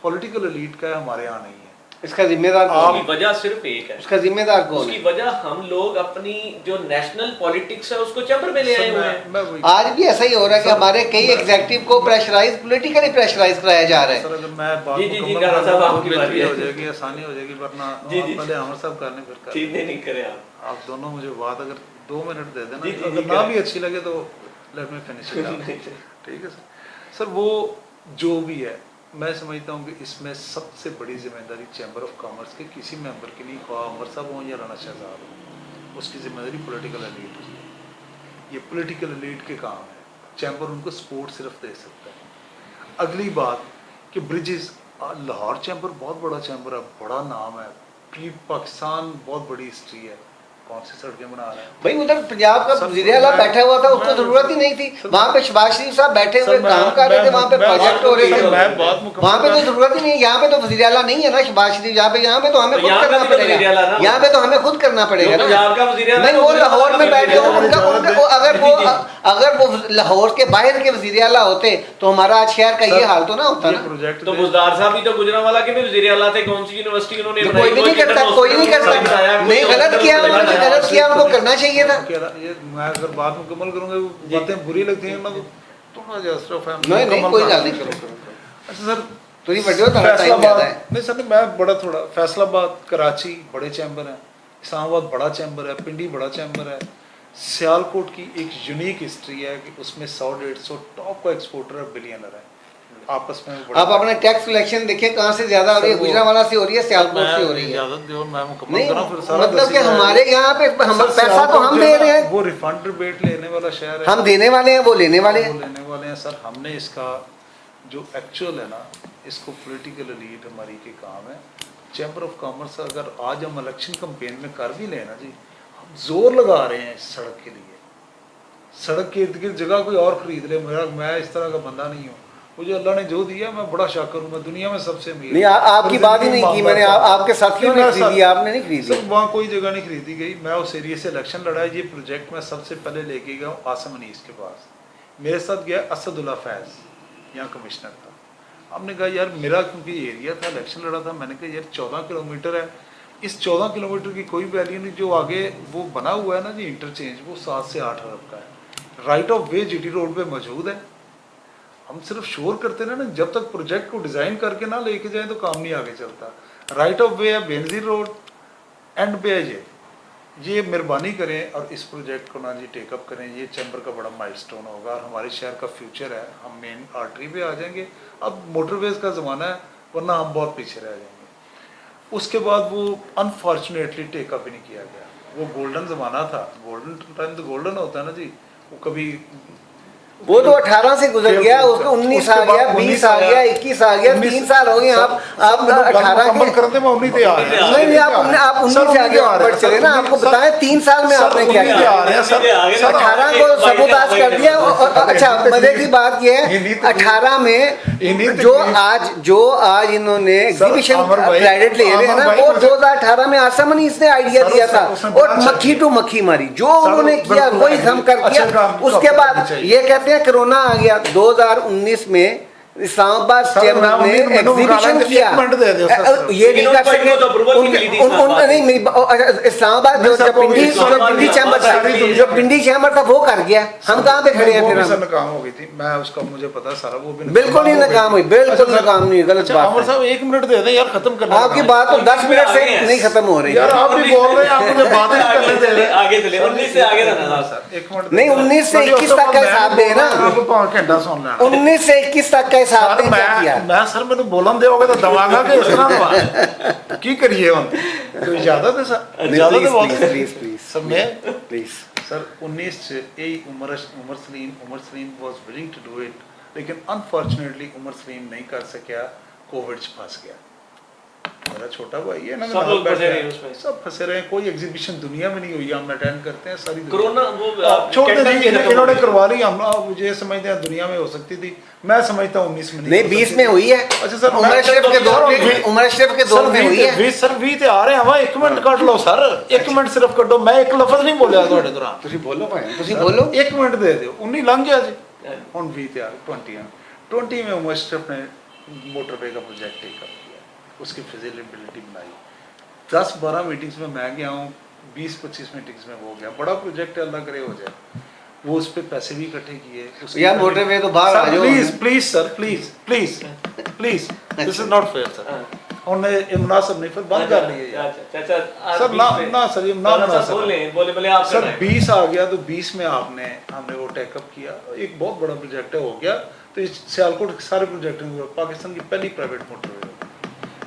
पॉलिटिकल एलीट का है, हमारे यहाँ नहीं है। इसका जिम्मेदार उसकी वजह सिर्फ एक है, उसका जिम्मेदार कौन उसकी है? वजह हम लोग अपनी जो नेशनल पॉलिटिक्स है उसको चैम्बर में ले आए हुए हैं। आज भी ऐसा ही हो रहा है कि हमारे कई एग्जीक्यूटिव को प्रेशराइज, पॉलिटिकली प्रेशराइज कराया जा रहा है। सर अगर मैं बात जी, जी, मुकम्मल राणा साहब, करूं तो आपकी बेहतरी बारी हो है। जाएगी, आसानी हो जाएगी, वरना जी, जी। पहले अमर साहब करने फिर कर। ठीक नहीं करे आप दोनों मुझे बात अगर 2 मिनट दे देना, जी, जी, अगर जी, ना करें। भी अच्छी लगे तो लेट मी फिनिश इट। ठीक है सर। सर वो जो भी है, मैं समझता हूँ कि इसमें सबसे बड़ी जिम्मेदारी चैम्बर ऑफ कॉमर्स के किसी मेंबर की नहीं, ख्वाह अमर साहब हों या राणा शहजाद हो, उसकी जिम्मेदारी पॉलिटिकल एलीट की है। ये पॉलिटिकल एलीट के काम है, चैम्बर उनको सपोर्ट सिर्फ दे सकता है। अगली बात कि ब्रिजेस, लाहौर चैम्बर बहुत बड़ा चैम्बर है, बड़ा नाम है, पूरी पाकिस्तान बहुत बड़ी हिस्ट्री है, कौन सी सड़कें बना रहे हैं भाई। उधर पंजाब का वज़ीर आला बैठा हुआ था, उसको जरूरत ही नहीं थी। वहाँ पे शहबाज शरीफ साहब बैठे हुए काम कर रहे थे, वहाँ पे प्रोजेक्ट हो रहे थे, वहाँ पे तो जरूरत ही नहीं। यहाँ पे तो वज़ीर आला नहीं है ना शहबाज शरीफ, यहाँ पे तो हमें खुद करना पड़ेगा, यहाँ पे तो हमें खुद करना पड़ेगा ना। नहीं, वो लाहौर में बैठे हो, अगर वो लाहौर के बाहर के वज़ीर आला होते तो हमारा आज शहर का ये हाल तो ना होता ना। प्रोजेक्ट तो बुज़दार साहब भी तो गुजरांवाला के भी वज़ीर आला थे, कौन सी यूनिवर्सिटी उन्होंने बनाई? कोई भी नहीं करता, कोई नहीं करता। नहीं, गलत किया उन्होंने, गलत किया, उनको करना चाहिए था। ये मैं अगर बात मुकम्मल करूंगा, बातें बुरी लगती हैं ना तो थोड़ा जा सिर्फ नहीं, कोई गल नहीं, करो। अच्छा सर, तो ये वीडियो थोड़ा टाइम ज्यादा है। नहीं सर, मैं बड़ा थोड़ा फैसलाबाद, कराची बड़े चैम्बर हैं, इस्लामाबाद बड़ा चैम्बर है, पिंडी बड़ा चैम्बर है। सियालकोट की एक यूनिक हिस्ट्री है कि उसमें 100-150 टॉप का एक्सपोर्टर है, बिलियनर है आपस में। आप अपने टैक्स कलेक्शन देखिए कहाँ से ज्यादा हो रही है, गुजरांवाला से हो रही है, सियालकोट से हो रही है। इजाजत दो, मैं मुकम्मल नहीं, करूं फिर सारा मतलब कि हमारे यहाँ पे हम पैसा तो हम दे रहे हैं, वो रिफंड रिबेट लेने वाला शहर है, हम देने वाले हैं, वो लेने वाले हैं। वो लेने वाले हैं सर। हमने इसका जो एक्चुअल है ना, इसको पॉलिटिकल एलीट हमारी के काम है। चैम्बर ऑफ कॉमर्स अगर आज हम इलेक्शन कैंपेन में कर भी लेना जी, हम जोर लगा रहे हैं इस सड़क के लिए। सड़क के इर्द गिर्द जगह कोई और खरीद ले, मैं इस तरह का बंदा नहीं हूँ। मुझे अल्लाह ने जो दिया मैं बड़ा शाकर हूँ, मैं दुनिया में सबसे अमीर। नहीं, आपकी बात ही नहीं की मैंने, आपके साथियों ने खरीदी, आपने नहीं खरीदी। सर वहाँ कोई जगह नहीं खरीदी गई, मैं उस एरिया से इलेक्शन लड़ा है। ये प्रोजेक्ट मैं सबसे पहले लेके गया हूँ आसम अनीस के पास, मेरे साथ गया असदुल्ला फैज़, यहाँ कमिश्नर था। हमने कहा यार मेरा क्योंकि एरिया था, इलेक्शन लड़ा था, मैंने कहा यार 14 किलोमीटर है, इस 14 किलोमीटर की कोई वैल्यू नहीं। जो आगे वो बना हुआ है ना जी इंटरचेंज, वो 7 से 8 अरब का है। Right of way GT road पे मौजूद है। हम सिर्फ शोर करते ना, जब तक प्रोजेक्ट को डिज़ाइन करके ना लेके जाएं तो काम नहीं आगे चलता। राइट ऑफ वे है बेनजीर रोड, एंड पे है ये मेहरबानी करें और इस प्रोजेक्ट को ना जी टेकअप करें। ये चैम्बर का बड़ा माइलस्टोन होगा और हमारे शहर का फ्यूचर है। हम मेन आर्टरी पे आ जाएंगे, अब मोटरवेज का ज़माना है, वरना हम बहुत पीछे रह जाएंगे। उसके बाद वो अनफॉर्चुनेटली टेकअप ही नहीं किया गया। वो गोल्डन ज़माना था, गोल्डन टाइम तो गोल्डन होता है ना जी, वो कभी वो तो 18 से गुजर गया, उसको 19 आ गया, 20 आ गया, 21 आ गया, 3 साल हो गए। आप 18 के करते मैं 19 आ रहे हैं। नहीं, आप 19 से आगे बढ़ चले ना। आपको बताएं 3 साल में आपने क्या किया। 18 को सबूताज कर दिया। अच्छा, मजे की बात यह है 18 में जो आज इन्होंने एग्जीबिशन क्रेडिट ले रहे हैं ना, वो 2018 में आसम अनीस ने आइडिया दिया था और मक्खी टू मक्खी मारी। जो उन्होंने किया वही हम कर किया। उसके बाद ये कहते हैं कोरोना आ गया। 2019 में इस्लामाबाद चैम्बर ने एग्जीबिशन किया, ये नहीं कर सके। नहीं, इस्लामाबाद जो पिंडी चैम्बर था, जो पिंडी चैम्बर था वो कर गया। हम कहाँ पे खड़े हैं फिर? हम नाकाम हो गई थी, मैं उसका मुझे पता सारा। वो भी बिल्कुल नहीं नाकाम हुई, बिल्कुल नाकाम नहीं। गलत बात अमर साहब 1 मिनट दे दें यार, खत्म करना। आपकी बात तो 10 मिनट से नहीं खत्म हो रही यार। आप भी बोल रहे हैं, आप मुझे बात नहीं करने दे रहे। आगे चले 19 से आगे रहना सर। 1 मिनट नहीं, 19 से 21 तक का हिसाब दे ना। 19 से 21 तक का हिसाब दे। क्या किया मैं सर मैंने बोलन दोगे तो दवागा कि इस तरह दवा की करिए हम तो इजाजत है सर। इजाजत है बहुत प्लीज सर। मैं प्लीज सर 19 से ए Umar Salim was willing to do it लेकिन अनफॉर्चुनेटली उमर सलीम नहीं कर सकिया, कोविड फंस गया। मेरा छोटा भाई है ना, सब लोग फंसे रहे उसमें, सब फंसे रहे। कोई एग्जीबिशन दुनिया में नहीं हुई, हम अटेंड करते हैं सारी कोरोना वो छोड़ दे, इन्होंने करवा ली, हम मुझे समझते हैं दुनिया में हो सकती थी, मैं समझता हूँ 19 में नहीं 20 में हुई है। अच्छा सर, उमर अशरफ के दौर में, उमर अशरफ के दौर में हुई है। सर 20 ते आ रहे हैं, एक मिनट कट लो सर, एक मिनट सिर्फ कटो, मैं एक लफ्ज नहीं बोलिया ਤੁਹਾਡੇ ਦੌਰਾਨ। ਤੁਸੀਂ ਬੋਲੋ ਭਾਈ, ਤੁਸੀਂ ਬੋਲੋ। एक मिनट दे दो, 19 लंघ गया जी, ਹੁਣ 20 ਤੇ ਆ 20 में उमर अशरफ ने मोटरवे का प्रोजेक्ट टेकअप किया, उसकी फिजिबिलिटी बनाई। 10-12 मीटिंग्स में मैं गया हूँ, 20-25 मीटिंग्स में वो गया। बड़ा प्रोजेक्ट है, अल्लाह करे हो जाए। वो उस पर पैसे भी इकट्ठे किए यार, मोटरवे तो बाहर आ जाओ। Please please sir, please please please, this is not fair sir. उन्होंने ये मुनासिब नहीं, फिर बंद कर लिए सर। ना सर, ये ना बोले आप सर 20 आ गया तो 20 में हमने वो टेकअप किया, एक बहुत बड़ा प्रोजेक्ट है, हो गया। तो इस सियालकोट के सारे प्रोजेक्ट पाकिस्तान की पहली प्राइवेट मोटरवे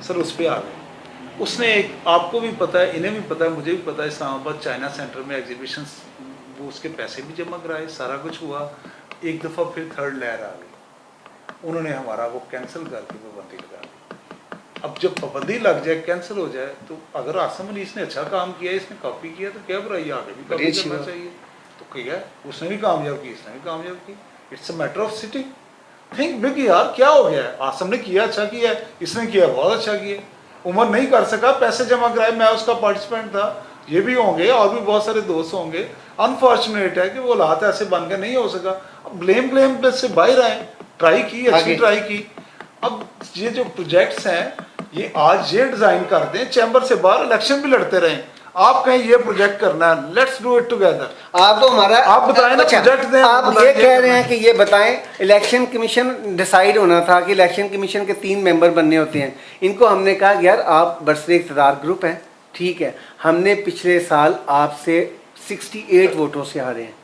सर, उस पर आ गए। उसने एक, आपको भी पता है, इन्हें भी पता है, मुझे भी पता है, इस्लामाबाद चाइना सेंटर में एग्जीबिशन, वो उसके पैसे भी जमा कराए, सारा कुछ हुआ। एक दफ़ा फिर थर्ड लहर आ गई, उन्होंने हमारा वो कैंसिल करके पाबंदी लगा दी। अब जब पाबंदी लग जाए, कैंसिल हो जाए, तो अगर आसम अली इसने अच्छा काम किया, इसने कॉपी किया, तो क्या बुराई, आगे भी कॉपी करना चाहिए। तो किया, उसने भी कामयाब की, इसने भी कामयाब की। It's a matter of sitting. Think big यार, क्या हो गया है? आसम ने किया, अच्छा किया, इसने किया, बहुत अच्छा किया। उमर नहीं कर सका, पैसे जमा कराए, मैं उसका पार्टिसिपेंट था, ये भी होंगे और भी बहुत सारे दोस्त होंगे। अनफॉर्चुनेट है कि वो हालात ऐसे बन के नहीं हो सका। अब ब्लेम पे से बाहर आए, ट्राई की, अच्छी ट्राई की। अब ये जो प्रोजेक्ट्स हैं, ये आज ये डिजाइन कर दें, चैम्बर से बाहर इलेक्शन भी लड़ते रहें। आप कहें ये प्रोजेक्ट करना है, लेट्स डू इट टुगेदर। आप तो हमारा, आप बताएं ना, प्रोजेक्ट दें। आप ये कह रहे हैं कि ये बताएं, इलेक्शन कमीशन डिसाइड होना था कि इलेक्शन कमीशन के 3 मेंबर बनने होते हैं। इनको हमने कहा यार आप बरसरे इक़्तिदार ग्रुप हैं, ठीक है, हमने पिछले साल आपसे 68 वोटों से हारे हैं।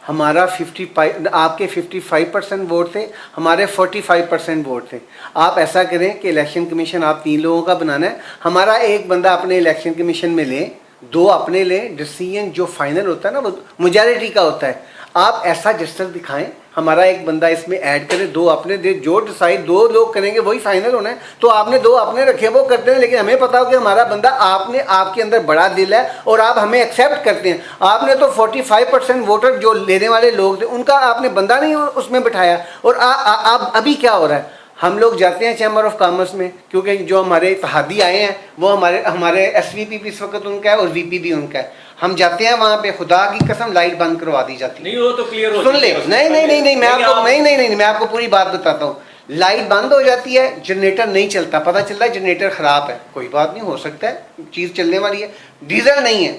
हमारा 55, आपके 55% वोट थे, हमारे 45% वोट थे। आप ऐसा करें कि इलेक्शन कमीशन आप 3 लोगों का बनाना है, हमारा एक बंदा अपने इलेक्शन कमीशन में लें, 2 अपने लें, डिसीजन जो फाइनल होता है ना वो मेजॉरिटी का होता है। आप ऐसा जस्टर दिखाएं, हमारा एक बंदा इसमें ऐड करें, 2 अपने दे, जो डिसाइड 2 लोग करेंगे वही फाइनल होना है। तो आपने 2 अपने रखे, वो करते हैं, लेकिन हमें पता हो कि हमारा बंदा, आपने, आपके अंदर बड़ा दिल है और आप हमें एक्सेप्ट करते हैं। आपने तो 45% वोटर जो लेने वाले लोग थे, उनका आपने बंदा नहीं उसमें बिठाया। और आप अभी क्या हो रहा है, हम लोग जाते हैं चैम्बर ऑफ कॉमर्स में, क्योंकि जो हमारे इत्तेहादी आए हैं वो हमारे SVP भी इस वक्त उनका है और VP भी उनका है। हम जाते हैं वहाँ पे, खुदा की कसम लाइट बंद करवा दी जाती है। नहीं, वो तो क्लियर हो, सुन ले, नहीं, मैं आपको नहीं, मैं आपको पूरी बात बताता हूँ। लाइट बंद हो जाती है, जनरेटर नहीं चलता, पता चल रहा है जनरेटर ख़राब है, कोई बात नहीं, हो सकता है चीज़ चलने वाली है, डीजल नहीं है,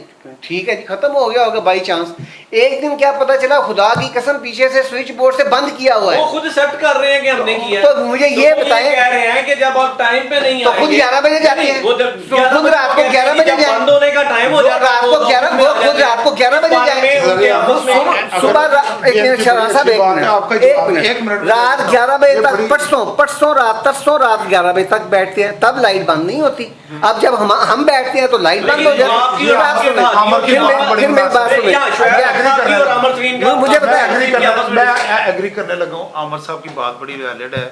ठीक है जी, ख़त्म हो गया होगा बाई चांस। एक दिन क्या पता चला, खुदा की कसम पीछे से स्विच बोर्ड से बंद किया हुआ है, वो खुद एक्सेप्ट कर रहे हैं कि हमने किया। तो मुझे ये बताएं, कह रहे हैं कि जब आप टाइम पे नहीं तो खुद 11 बजे जाते हैं, खुद रात को 11 बजे बंद होने का टाइम हो जाता है, रात को 11 बजे जाए, सुबह एक मिनट, रात 11 बजे तक, परसों रात 11 बजे तक बैठते हैं, तब लाइट बंद नहीं होती। अब जब हम बैठते हैं तो लाइट बंद हो जाती है। मुझे पता है, मैं एग्री करने लगा हूँ, आमर साहब की बात बड़ी वैलिड है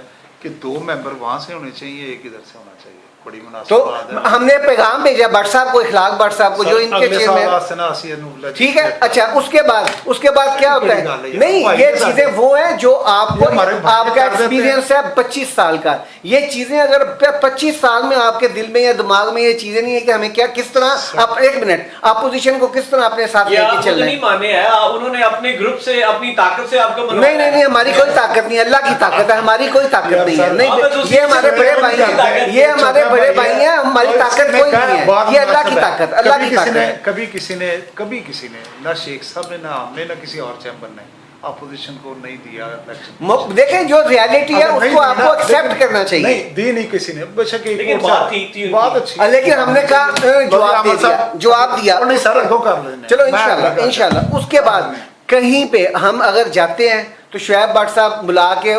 कि 2 मेंबर वहाँ से होने चाहिए, एक इधर से होना चाहिए, बड़ी मुनासिब तो बात है। हमने पैगाम भेजा भट्ट साहब को, इखलाक भट्ट साहब को, जो इनके चेयरमैन, ठीक है। अच्छा, उसके बाद क्या होता है, नहीं, ये चीजें वो हैं जो आपको, आपका एक्सपीरियंस है 25 साल का, ये चीजें अगर 25 साल में आपके दिल में या दिमाग में ये चीजें नहीं है कि हमें क्या, किस तरह आप, एक मिनट, अपोजिशन को किस तरह अपने साथ लेके चलना है। नहीं माने हैं उन्होंने अपने ग्रुप से, अपनी ताकत से आपको नहीं, हमारी कोई ताकत नहीं है, अल्लाह की ताकत है, हमारी कोई ताकत नहीं है। नहीं, ये हमारे बड़े भाई हैं, ये हमारे बड़े भाई हैं, हमारी ताकत कोई नहीं है, ये अल्लाह की ताकत, अल्लाह की ताकत। कभी किसी ने ना शेख साहब ने, ना हमने, ना किसी और चैम्बर ने अपोजिशन को नहीं दिया इलेक्शन। देखें, जो रियलिटी है उसको आपको एक्सेप्ट करना चाहिए। नहीं दी, नहीं किसी ने, बेशक लेकिन बात अच्छी, लेकिन हमने कहा जवाब दिया, नहीं सर, कर लेना, चलो इंशाल्लाह। उसके बाद कहीं पे हम अगर जाते हैं तो शुएब भट्ट साहब बुला के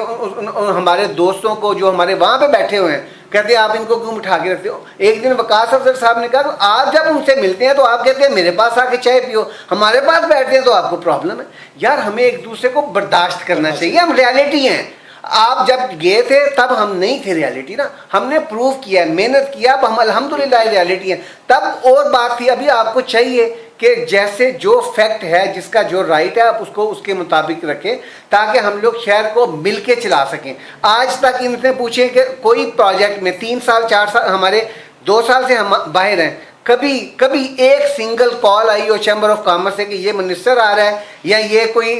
हमारे दोस्तों को जो हमारे वहाँ पे बैठे हुए हैं, कहते हैं आप इनको क्यों उठा के रखते हो। एक दिन वकास अफसर साहब ने कहा तो आप जब उनसे मिलते हैं तो आप कहते हैं मेरे पास आके चाय पियो, हमारे पास बैठते हैं तो आपको प्रॉब्लम है। यार हमें एक दूसरे को बर्दाश्त करना चाहिए, हम रियलिटी हैं। आप जब गए थे तब हम नहीं थे रियलिटी ना, हमने प्रूव किया, मेहनत किया, अब हम अल्हम्दुलिल्लाह रियलिटी है। तब और बात थी, अभी आपको चाहिए कि जैसे जो फैक्ट है, जिसका जो राइट है, आप उसको उसके मुताबिक रखें ताकि हम लोग शहर को मिल के चला सकें। आज तक इनसे पूछें कि कोई प्रोजेक्ट में 3 साल 4 साल, हमारे 2 साल से हम बाहर हैं, कभी एक सिंगल कॉल आई हो चैम्बर ऑफ कॉमर्स से कि ये मिनिस्टर आ रहा है या ये कोई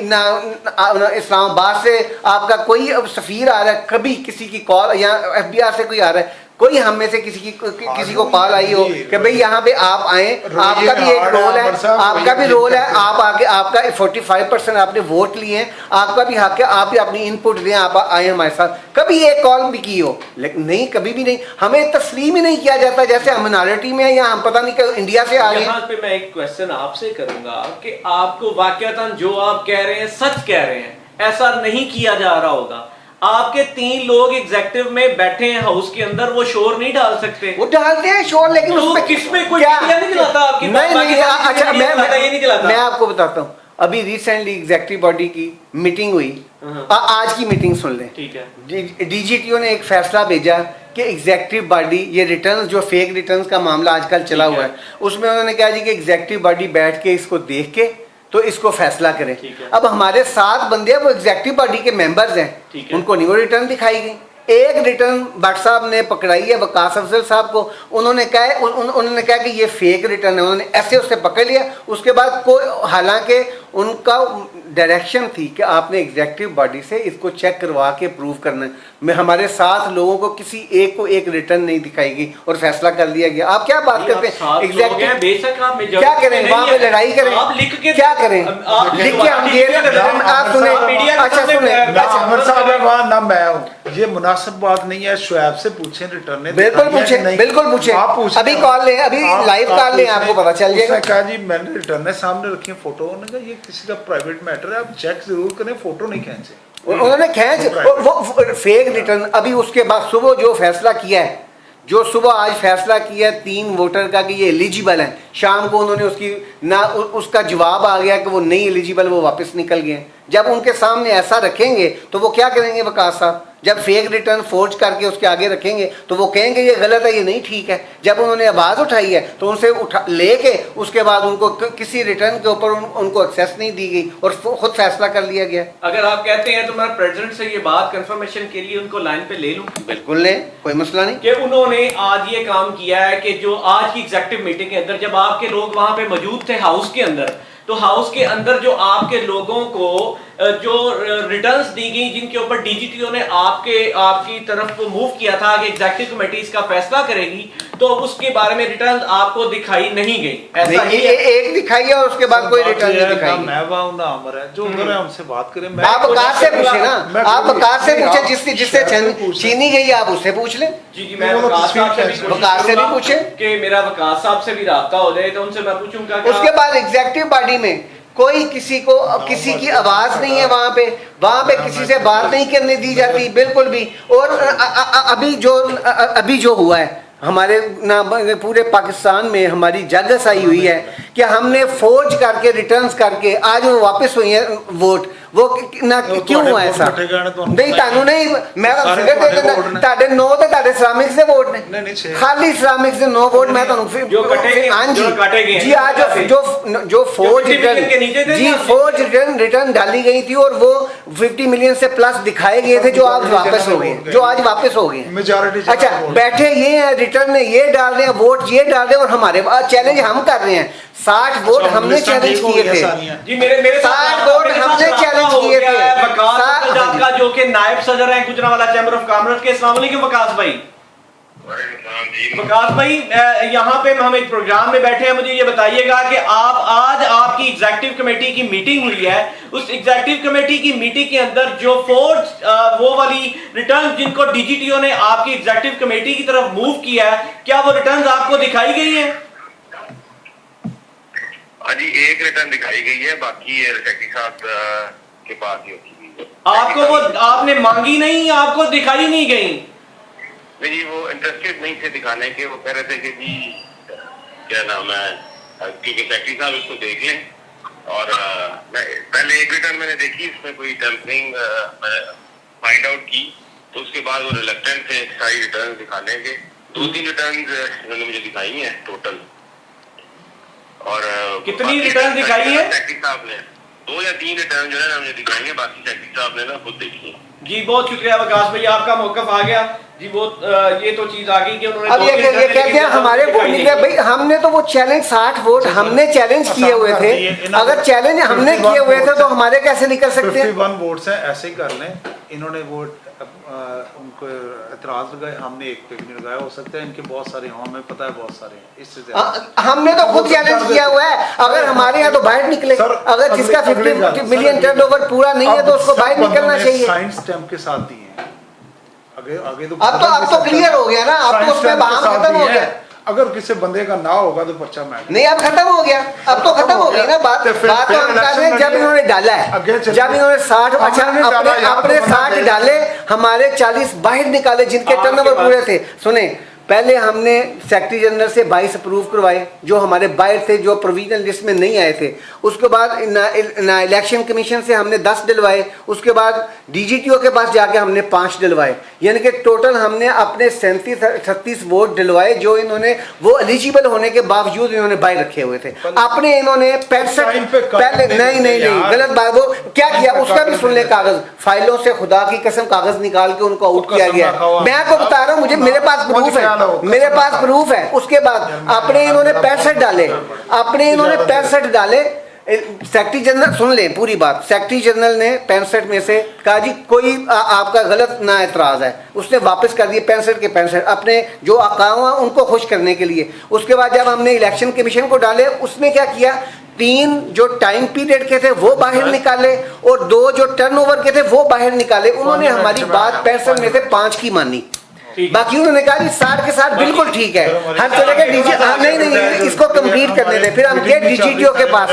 इस्लामाबाद से आपका कोई सफ़ीर आ रहा है, कभी किसी की कॉल या FBI से कोई आ रहा है, कोई हम में से किसी को कॉल आई हो कि भाई यहाँ पे आप आए, आपका भी एक रोल है, आपका भी रोल है, आप आगे, आपका 45% आपने वोट लिए हैं, आपका भी हक है, आप भी अपनी इनपुट दें, आप आए हमारे साथ। कभी एक कॉल भी की हो? लेकिन नहीं, कभी भी नहीं, हमें तस्लीम ही नहीं किया जाता, जैसे हम मिनॉरिटी में है या हम पता नहीं इंडिया से आ गए। यहाँ पे मैं एक क्वेश्चन आपसे करूंगा कि आपको वाकयातन जो आप कह रहे हैं सच कह रहे हैं, ऐसा नहीं किया जा रहा होगा? आपके 3 लोग एग्जेक्टिव में बैठे हैं हाउस के अंदर, वो शोर नहीं डाल सकते? वो डालते हैं शोर, लेकिन तो उसमें किसमें कोई क्या नहीं चलाता आपकी? नहीं, अच्छा मैं मैं आपको बताता हूँ, अभी रिसेंटली एग्जेक्टिव बॉडी की मीटिंग हुई, आज की मीटिंग सुन लें। ठीक है, DGTO ने एक फैसला भेजा कि एग्जेक्टिव बॉडी, ये रिटर्न्स जो फेक रिटर्न्स का मामला आजकल चला हुआ है, उसमें उन्होंने कहा जी कि एग्जेक्टिव बॉडी बैठ के इसको देख के तो इसको फैसला करें। अब हमारे 7 बंदे वो एग्जेक्टिव बॉडी के मेंबर्स हैं, उनको नहीं वो रिटर्न दिखाई गई। एक रिटर्न भट्ट साहब ने पकड़ाई है वकास अफजल साहब को, उन्होंने कहा कि ये फेक रिटर्न है, उन्होंने ऐसे उससे पकड़ लिया। उसके बाद कोई, हालांकि उनका डायरेक्शन थी कि आपने एग्जेक्टिव बॉडी से इसको चेक करवा के प्रूव करना है। मैं हमारे 7 लोगों को किसी एक को एक रिटर्न नहीं दिखाई गई और फैसला कर लिया गया। आप क्या बात करते हैं? एग्जेक्टिव क्या करें? वहां पे लड़ाई करें? क्या करें? लिख के हम दे रहे, आप सुने, अच्छा सुने, अमर साहब है वहाँ ना मैं हूँ, ये मुनासिब बात नहीं है। शुएब से पूछें रिटर्न, बिल्कुल पूछे, बिल्कुल पूछे, अभी कॉल लें, अभी लाइव कॉल लें, आपको पता चल जाएगा। उसने कहा जी मैंने रिटर्न सामने रखी है, फोटो, उन्होंने कहा ये किसी का प्राइवेट मैटर है, आप चेक जरूर करें, फोटो नहीं खींचे। उन्होंने खींच वो फेक रिटर्न। अभी उसके बाद सुबह जो फैसला किया है, जो सुबह आज फैसला किया 3 वोटर का कि ये एलिजिबल है, शाम को उन्होंने उसकी ना उसका जवाब आ गया कि वो नहीं एलिजिबल, वो वापस निकल गए। जब उनके सामने ऐसा रखेंगे तो वो क्या करेंगे वकास साहब? जब फेक रिटर्न फोर्ज करके उसके आगे रखेंगे तो वो कहेंगे ये गलत है, ये नहीं ठीक है। जब उन्होंने आवाज़ उठाई है तो उनसे लेके उसके बाद उनको किसी रिटर्न के ऊपर उनको एक्सेस नहीं दी गई और खुद फैसला कर लिया गया। अगर आप कहते हैं तो मैं प्रेसिडेंट से ये बात कंफर्मेशन के लिए उनको लाइन पे ले लूं? बिल्कुल लें, कोई मसला नहीं। कि उन्होंने आज ये काम किया है कि जो आज की एग्जेक्टिव मीटिंग के अंदर जब आपके लोग वहां पे मौजूद थे हाउस के अंदर, तो हाउस के अंदर जो आपके लोगों को जो रिटर्न्स दी गई, जिनके ऊपर DGTO ने आपकी तरफ को मूव किया था कि एग्जेक्टिव कमेटी इसका फैसला करेगी, तो उसके बारे में रिटर्न आपको दिखाई नहीं गई? ऐसा ही एक दिखाई है और उसके बाद कोई रिटर्न नहीं दिखाई। मैं वहाँ ना अमर है जो उधर है, हमसे बात करें। आप वकास से पूछे ना, आप वकास से पूछे, जिससे छीनी गई आप उससे पूछ लें। जी मैं वकास से भी पूछे कि मेरा वकास साहब से भी राब्ता हो जाए, तो उनसे मैं पूछूंगा। उसके बाद एग्जेक्टिव बॉडी में कोई किसी की आवाज नहीं है, वहां पे किसी से बात नहीं करने दी जाती बिल्कुल भी। और अभी जो हुआ है हमारे ना पूरे पाकिस्तान में हमारी जगस आई हुई है कि हमने फोर्ज करके रिटर्न्स करके आज वो वापस हुई है वोट, वो ना क्यों हुआ ऐसा? नहीं तानू नहीं, मैं फिगर दे देना, ताडे 9 ते ताडे इस्लामिक से वोट ने, खाली इस्लामिक से 9 वोट मैं तानू हां जी आज जो फोर्ज रिटर्न जी फोर्ज रिटर्न डाली गई थी और वो 50 मिलियन से प्लस दिखाए गए थे जो आज वापस हो गए, मेजॉरिटी। अच्छा बैठे ये है, रिटर्न में ये डाल रहे हैं, वोट ये डाल रहे हैं और हमारे चैलेंज हम कर रहे हैं। 60 वोट हमने चैलेंज किए थे जी, मेरे 60 वोट हमने चैलेंज किए थे। वकास का जो कि नायब सदर हैं गुजरांवाला चैम्बर ऑफ कॉमर्स के। अस्सलाम वालेकुम वकास भाई। वकास भाई, यहाँ पे हम एक प्रोग्राम में बैठे हैं, मुझे ये बताइएगा कि आज आपकी एग्जेक्टिव कमेटी की मीटिंग हुई है, उस एग्जेक्टिव कमेटी की मीटिंग के अंदर जो वो वाली रिटर्न जिनको DGTO ने आपकी एग्जेक्टिव कमेटी की तरफ मूव किया है, क्या वो रिटर्न आपको दिखाई गई है? हाँ जी, एक रिटर्न दिखाई गई है, बाकी सेक्रेटरी साहब के पास ही होती है। आपको वो आपने मांगी नहीं, आपको दिखाई नहीं गई? नहीं जी, वो इंटरेस्टेड नहीं थे दिखाने के, वो कह रहे थे कि जी क्या नाम है, क्योंकि सेक्रेटरी साहब इसको देख लें। और पहले एक रिटर्न मैंने देखी, इसमें कोई टेम्परिंग फाइंड आउट की, तो उसके बाद वो रिलक्टेंट थे सारी रिटर्न दिखाने के। 2-3 रिटर्न इन्होंने मुझे दिखाई हैं टोटल। और कितनी रिटर्न दिखाई है? सेक्रेटरी साहब ने 2 या 3 रिटर्न जो है ना मुझे दिखाई है, बाकी सेक्रेटरी साहब ने ना खुद देखी है। जी बहुत शुक्रिया वकास भाई, आपका मौकफ आ गया जी। वो ये तो चीज आ गई कि उन्होंने अब ये कहते हैं हमारे वोट निकले। भाई हमने तो वो चैलेंज 60 वोट हमने चैलेंज किए हुए थे, अगर चैलेंज हमने किए हुए थे तो हमारे कैसे निकल सकते हैं? 51 वोट्स हैं, ऐसे ही कर लें। इन्होंने वोट उनको एतराज लगाए, हमने एक पे भी नहीं लगाया। हो सकता है इनके बहुत सारे हों, हमें पता है बहुत सारे हैं। इससे ज्यादा हमने तो खुद चैलेंज किया हुआ है। अगर हमारे यहाँ तो बाहर निकले, अगर जिसका 50 मिलियन टर्नओवर पूरा नहीं है तो उसको बाहर निकलना चाहिए। साइंस स्टैम्प के साथ दिए हैं। आगे तो अब तो क्लियर हो गया ना, अब तो उसमें बहाम खत्म हो गया। अगर किसी बंदे का ना होगा तो पर्चा मैच नहीं, अब खत्म हो गया, अब तो खत्म हो गई ना बात। तो फिर बात तो हम कर रहे हैं जब इन्होंने डाला है, जब इन्होंने 60 अच्छा अपने 60 डाले, हमारे 40 बाहर निकाले जिनके टर्नओवर पूरे थे। सुने, पहले हमने सेक्रेटरी जनरल से 22 अप्रूव करवाए जो हमारे बाहर थे, जो प्रोविजनल लिस्ट में नहीं आए थे। उसके बाद इलेक्शन कमीशन से हमने 10 दिलवाए। उसके बाद डीजीटीओ के पास जाके हमने 5 दिलवाए। यानी कि टोटल हमने अपने 37 वोट दिलवाए जो इन्होंने वो एलिजिबल होने के बावजूद इन्होंने बाहर रखे हुए थे। अपने इन्होंने 65 पहले नहीं गलत बात। वो क्या किया उसका भी सुन ले, कागज फाइलों से खुदा की कसम कागज निकाल के उनको आउट किया गया। मैं आपको बता रहा हूँ, मुझे मेरे पास प्रूफ है, मेरे पास प्रूफ है। उसके बाद अपने इन्होंने 65 डाले, अपने इन्होंने 65 डाले। सेक्रेटरी जनरल सुन ले पूरी बात, सेक्रेटरी जनरल ने 65 में से कहा जी कोई आपका गलत ना एतराज है, उसने वापस कर दिए 65 के 65 अपने जो अकावा उनको खुश करने के लिए। उसके बाद जब हमने इलेक्शन कमीशन को डाले, उसने क्या किया, 3 जो टाइम पीरियड के थे वो बाहर निकाले और 2 जो टर्नओवर के थे वो बाहर निकाले। उन्होंने हमारी बात 65 में से 5 की मानी, बाकी उन्होंने कहा जी 60 के 60 बिल्कुल ठीक है। हम चले गए नहीं इसको कंप्लीट करने दें। फिर हम गए डीजीटीओ के पास,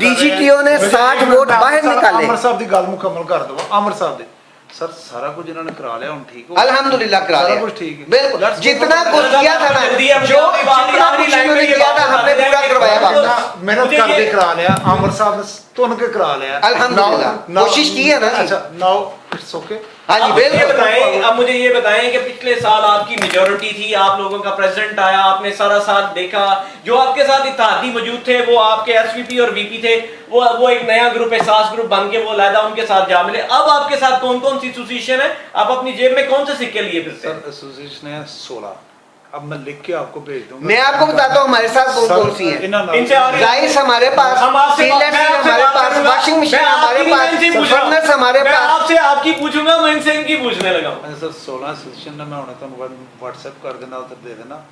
डीजीटीओ ने 60 वोट बाहर निकाले। अमर साहब की गल मुकम्मल कर दो। अमर साहब दे सर सारा कुछ इन्होंने करा लिया, हम ठीक हो अल्हम्दुलिल्लाह करा लिया, सारा कुछ ठीक है। बिल्कुल जितना कुछ किया था ना, जो जितना कुछ इन्होंने किया था हमने पूरा करवाया। बाबा मेहनत करके करा लिया, अमर साहब ने तुन के करा लिया, अल्हम्दुलिल्लाह कोशिश की है ना। अच्छा नाउ इट्स ओके। हाँ जी बिल्कुल। बताएं, अब मुझे ये बताएं कि पिछले साल आपकी मेजोरिटी थी, आप लोगों का प्रेसिडेंट आया, आपने सारा साथ देखा, जो आपके साथ इत्तेहादी मौजूद थे वो आपके एसवीपी और वीपी थे, वो एक नया ग्रुप एहसास ग्रुप बन के वो अलहदा उनके साथ जा मिले। अब आपके साथ कौन कौन सी एसोसिएशन है, आप अपनी जेब में कौन से सिक्के लिए फिरते हैं? एसोसिएशन है 16, अब मैं लिख के आपको भेज दूंगा। मैं आपको बताता हूँ हमारे साथ कौन कौन सी हैं। इनसे राइस हमारे पास, हमारे पास, वॉशिंग मशीन हमारे पास, फर्नेस हमारे पास। आपसे आपकी पूछूंगा, मैं इनसे इनकी पूछने लगा। सर 16 एसोसिएशन मैं होने तो व्हाट्सएप कर देना, उधर दे देना।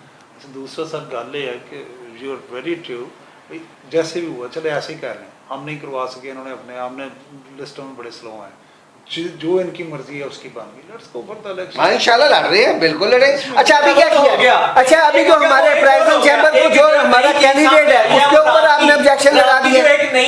दूसरा सर गल ये है कि यू आर वेरी ट्रू, जैसे भी हुआ चले ऐसे ही कह रहे हैं, हम नहीं करवा सके, इन्होंने अपने हमने लिस्टों में बड़े स्लो हैं, जो इनकी मर्जी है उसकी बन गई। Let's go for the election. हां इंशाल्लाह लड़ रहे हैं, बिल्कुल लड़े। अच्छा अभी क्या किया? अच्छा अभी जो हमारे प्राइवेट चैंबर को जो हमारा कैंडिडेट है उसके ऊपर आपने ऑब्जेक्शन लगा दिया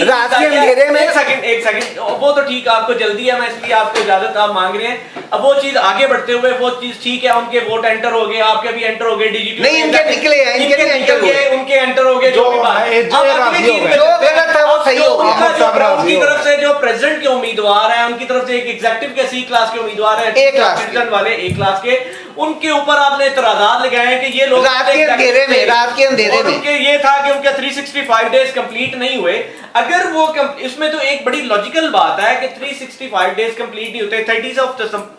रात के अंधेरे में। एक सेकंड वो तो ठीक है, आपको जल्दी है, मैं इसलिए आपको इजाजत आप मांग रहे हैं। अब वो चीज आगे बढ़ते हुए वो चीज ठीक है, उनके वोट एंटर हो गए, आपके भी एंटर हो गए, डीजीटी नहीं इनके निकले हैं, इनके भी एंटर हुए, उनके एंटर हो गए, जो भी बात जो गलत था वो सही हो गया। उनकी तरफ से जो प्रेसिडेंट के उम्मीदवार हैं, उनकी तरफ से एक एग्जीक्यूटिव के सी क्लास के उम्मीदवार हैं, A क्लास वाले A क्लास के, उनके ऊपर आपने इतराजात लगाए हैं कि ये लोग रात के अंधेरे में उनके ये था कि उनके 365 डेज कंप्लीट नहीं हुए। अगर वो इसमें तो एक बड़ी लॉजिकल बात है कि 365 डेज कंप्लीट नहीं होते, 30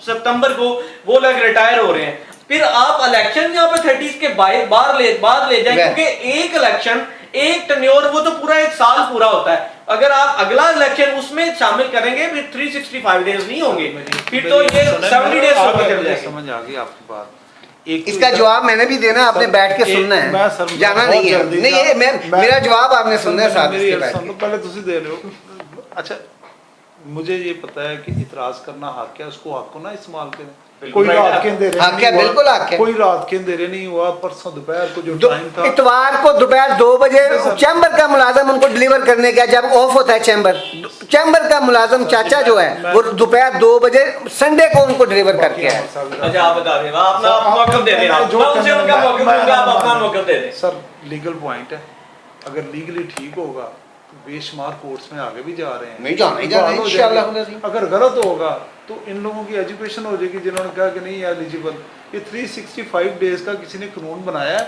सितंबर को वो लोग रिटायर हो रहे हैं, फिर आप इलेक्शन यहाँ पे 30 के बाद ले जाए, क्योंकि एक इलेक्शन एक टेन्योर वो तो पूरा एक साल पूरा होता है। अगर आप अगला इलेक्शन उसमें शामिल करेंगे फिर 365 डेज नहीं होंगे, फिर तो ये 70 डेज समझ आ गई आपकी बात। इसका जवाब मैंने भी देना, आपने बैठ के सुनना है, जाना नहीं है। नहीं ये मेरा जवाब आपने सुनना है साथ इसके बैठ के। पहले तुसी दे रहे हो। अच्छा मुझे ये पता है कि इतराज करना हक है, उसको हक को ना इस्तेमाल करें। कोई रात के अंधेरे हक है, बिल्कुल हक है। कोई रात के अंधेरे नहीं हुआ, परसों दोपहर को जो टाइम था, इतवार को दोपहर 2 बजे चैम्बर का मुलाजम उनको डिलीवर करने गया, जब ऑफ होता है चैम्बर का मुलाजम चाचा जो है वो दोपहर 2 बजे संडे को उनको डिलीवर करके आया। अच्छा आप बता दें, अपना मौका दे दें, आप उनसे उनका अपना मौका दे दें। सर लीगल पॉइंट है, अगर लीगली ठीक होगा बेशुमार कोर्ट्स में आगे भी जा रहे हैं, नहीं जाना इंशाल्लाह। अगर गलत होगा तो इन लोगों की एजुकेशन हो जाएगी जिन्होंने कहा कि नहीं एलिजिबल। ये 365 डेज का किसी ने कानून बनाया है,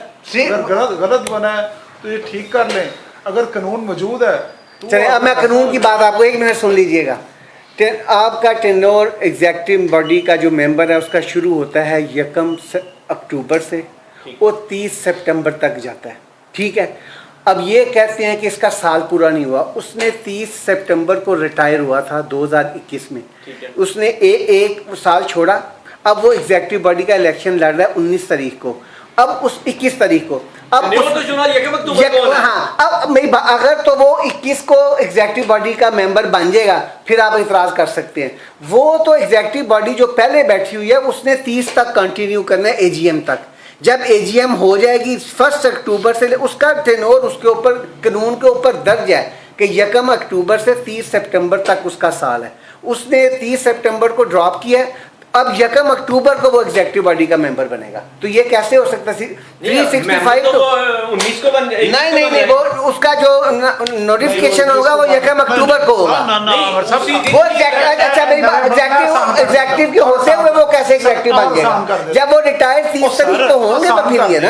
अगर गलत बना है तो ये ठीक कर लें, अगर कानून मौजूद है तो चलिए अब मैं कानून की बात आपको 1 मिनट सुन लीजिएगा। आपका टेन्योर एग्जेक्टिव बॉडी का जो मेंबर है उसका शुरू होता है 1 अक्टूबर से, वो 30 सितंबर तक जाता है, ठीक है। अब ये कहते हैं कि इसका साल पूरा नहीं हुआ, उसने 30 सितंबर को रिटायर हुआ था 2021 में, उसने एक साल छोड़ा। अब वो एग्जेक्टिव बॉडी का इलेक्शन लड़ रहा है 19 तारीख को, अब उस 21 तारीख को, अब हाँ, अब मेरी अगर तो वो 21 को एग्जेक्टिव बॉडी का मेंबर बन जाएगा फिर आप इतराज कर सकते हैं। वो तो एग्जेक्टिव बॉडी जो पहले बैठी हुई है उसने 30 तक कंटिन्यू करना है, एजीएम तक। जब एजीएम हो जाएगी 1 अक्टूबर से, उसका टेन्योर उसके ऊपर कानून के ऊपर दर्ज है कि 1 अक्टूबर से 30 सितंबर तक उसका साल है। उसने 30 सितंबर को ड्रॉप किया है, अब 1 अक्टूबर को वो एग्जेक्टिव बॉडी का मेंबर बनेगा। तो ये कैसे हो सकता है? 365 तो 19 को बन नहीं, वो उसका जो नोटिफिकेशन होगा वो 1 अक्टूबर को होगा। वो अच्छा मेरी एग्जेक्टिव के होते हुए वो कैसे एग्जेक्टिव बन जाएगा? जब वो रिटायर 30 तारीख को होंगे तो फिर ये ना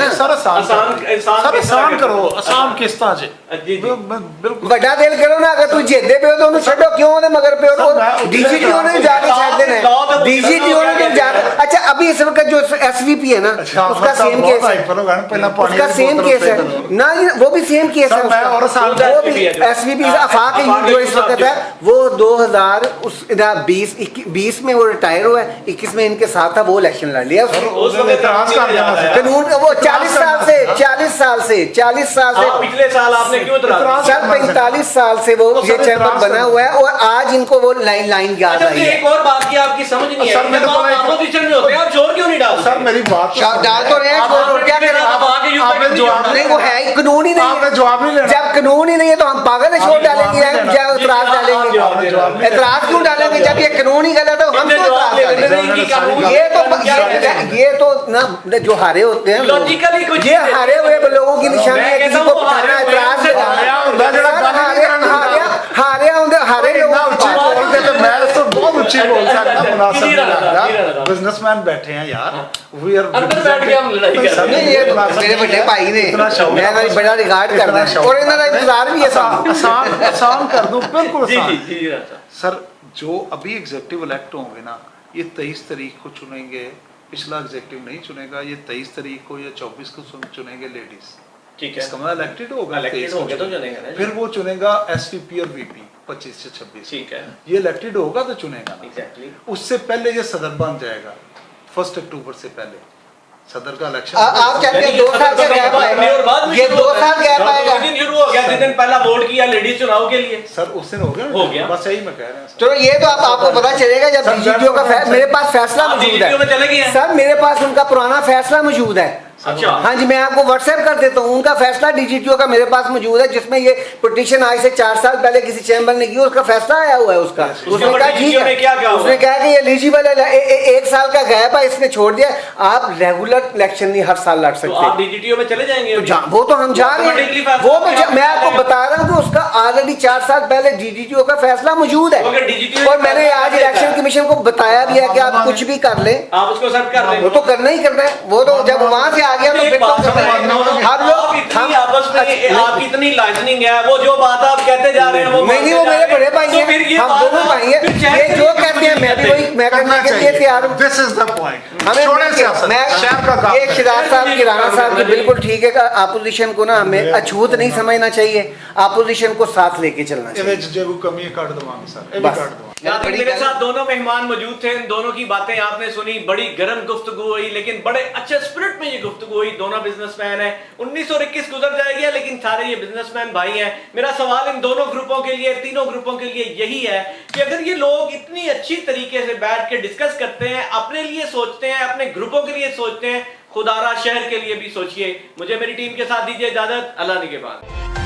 आसान करो, आसान किस तरह से बड़ा दिल करो ना, अगर तू जेदे पे हो तो उन्हें छो क्यों मगर पे हो डीजीटी ने जाके छाड़ देना, डीजीटी ने जाके। अच्छा अभी इस वक्त जो एसवीपी है ना उसका सेम केस है, उसका सेम केस है ना, वो भी सेम केस है, वो भी एसवीपी आफाक जो इस वक्त है वो 2020 में वो रिटायर हुआ है, 21 में इनके साथ था, वो इलेक्शन लड़ लिया कानून। वो 40 साल से पिछले साल आपने क्यों 45 साल से वो ये चैम्बर बना हुआ है और आज इनको वो लाइन याद आई है। एक और बात की आपकी समझ नहीं है, अपोजिशन में होते हैं आप जोर क्यों नहीं डालते? सर मेरी बात डाल तो रहे हैं, क्या करें? आपने जवाब नहीं, वो है ही कानून ही नहीं है, जवाब नहीं लेना। जब कानून ही नहीं है तो हम पागल है, छोड़ डालेंगे या एतराज डालेंगे? एतराज क्यों डालेंगे जब ये कानून ही गलत है? हम ये तो ना जो हारे होते हैं ये हारे हुए लोगों की निशानी है, किसी को बिठाना एतराज बिजनेसमैन बैठे हैं यार, अंदर बैठ के हम लड़ाई कर रहे हैं। मेरे बड़े भाई ने मैं बड़ा रिगार्ड करना है और इनका इंतजार भी है। आसान कर दूं, बिल्कुल जी। सर जो अभी एग्जेक्टिव इलेक्ट होंगे ना, ये 23 तारीख को चुनेंगे, पिछला एग्जेक्टिव नहीं चुनेगा, ये 23 तारीख को या 24 को चुनेंगे लेडीज, ठीक है। इसका मतलब इलेक्टेड होगा, इलेक्टेड हो गया तो चुनेगा ना, फिर वो चुनेगा एसवीपी और वीपी 25 से 26, ठीक है। ये इलेक्टेड होगा तो चुनेगा ना, एग्जैक्टली। उससे पहले ये सदर बन जाएगा 1 अक्टूबर से पहले सदर का इलेक्शन। आप कहते हैं 2 साल का गैप आएगा, ये 2 साल गैप आएगा। शुरू हो गया, जिस दिन पहला वोट किया लेडीज चुनाव के लिए, सर उस दिन हो गया बस यही मैं कह रहा हूँ। चलो ये तो आपको पता चलेगा जब डीजीपीओ का मेरे पास फैसला मौजूद है सर, मेरे पास उनका पुराना फैसला मौजूद है। अच्छा हाँ जी, मैं आपको व्हाट्सएप कर देता हूँ, उनका फैसला डीजीटीओ का मेरे पास मौजूद है, जिसमें ये पिटीशन आज से 4 साल पहले किसी चैम्बर ने की, उसका फैसला आया हुआ है उसका। उसने कहा ठीक है, उसने कहा कि ये एलिजिबल है, 1 साल का गैप है, इसने छोड़ दिया। आप रेगुलर इलेक्शन नहीं हर साल लड़ सकते, आप डीजीटीओ में चले जाएंगे? वो तो हम जा रहे हैं, वो तो मैं आपको बता रहा हूँ कि उसका ऑलरेडी 4 साल पहले डीजीटीओ का फैसला मौजूद है और मैंने आज इलेक्शन कमीशन को बताया भी है कि आप कुछ भी कर ले, आप उसको सर्व कर लें, वो तो करना ही करना है। वो तो जब वहां से आ गया तो फिर तो हम लोग आपस में आपकी इतनी लाइजनिंग है, वो जो बात आप कहते जा रहे हैं वो नहीं, वो मेरे बड़े भाई हैं, हम दोनों भाई हैं, ये जो कहते हैं मैं भी वही मैं करने के लिए तैयार हूं। This is the point. हमें ये शिराज साहब की राणा साहब की बिल्कुल ठीक है, अपोजिशन को ना हमें अछूत नहीं समझना चाहिए, अपोजिशन को साथ लेके चलना चाहिए। जो कमी काट दूंगा सर, ये भी काट दूंगा। मेरे साथ दोनों मेहमान मौजूद थे, इन दोनों की बातें आपने सुनी, बड़ी गर्म गुफ्तगू हुई, लेकिन बड़े अच्छे स्पिरिट में ये गुफ्तगू हुई। दोनों बिजनेसमैन हैं, 19 और 21 गुजर जाएगी लेकिन सारे ये बिजनेसमैन भाई हैं। मेरा सवाल इन दोनों ग्रुपों के लिए, तीनों ग्रुपों के लिए यही है कि अगर ये लोग इतनी अच्छी तरीके से बैठ के डिस्कस करते हैं, अपने लिए सोचते हैं, अपने ग्रुपों के लिए सोचते हैं, खुदारा शहर के लिए भी सोचिए। मुझे मेरी टीम के साथ दीजिए इजाजत, अल्लाह निगहबान।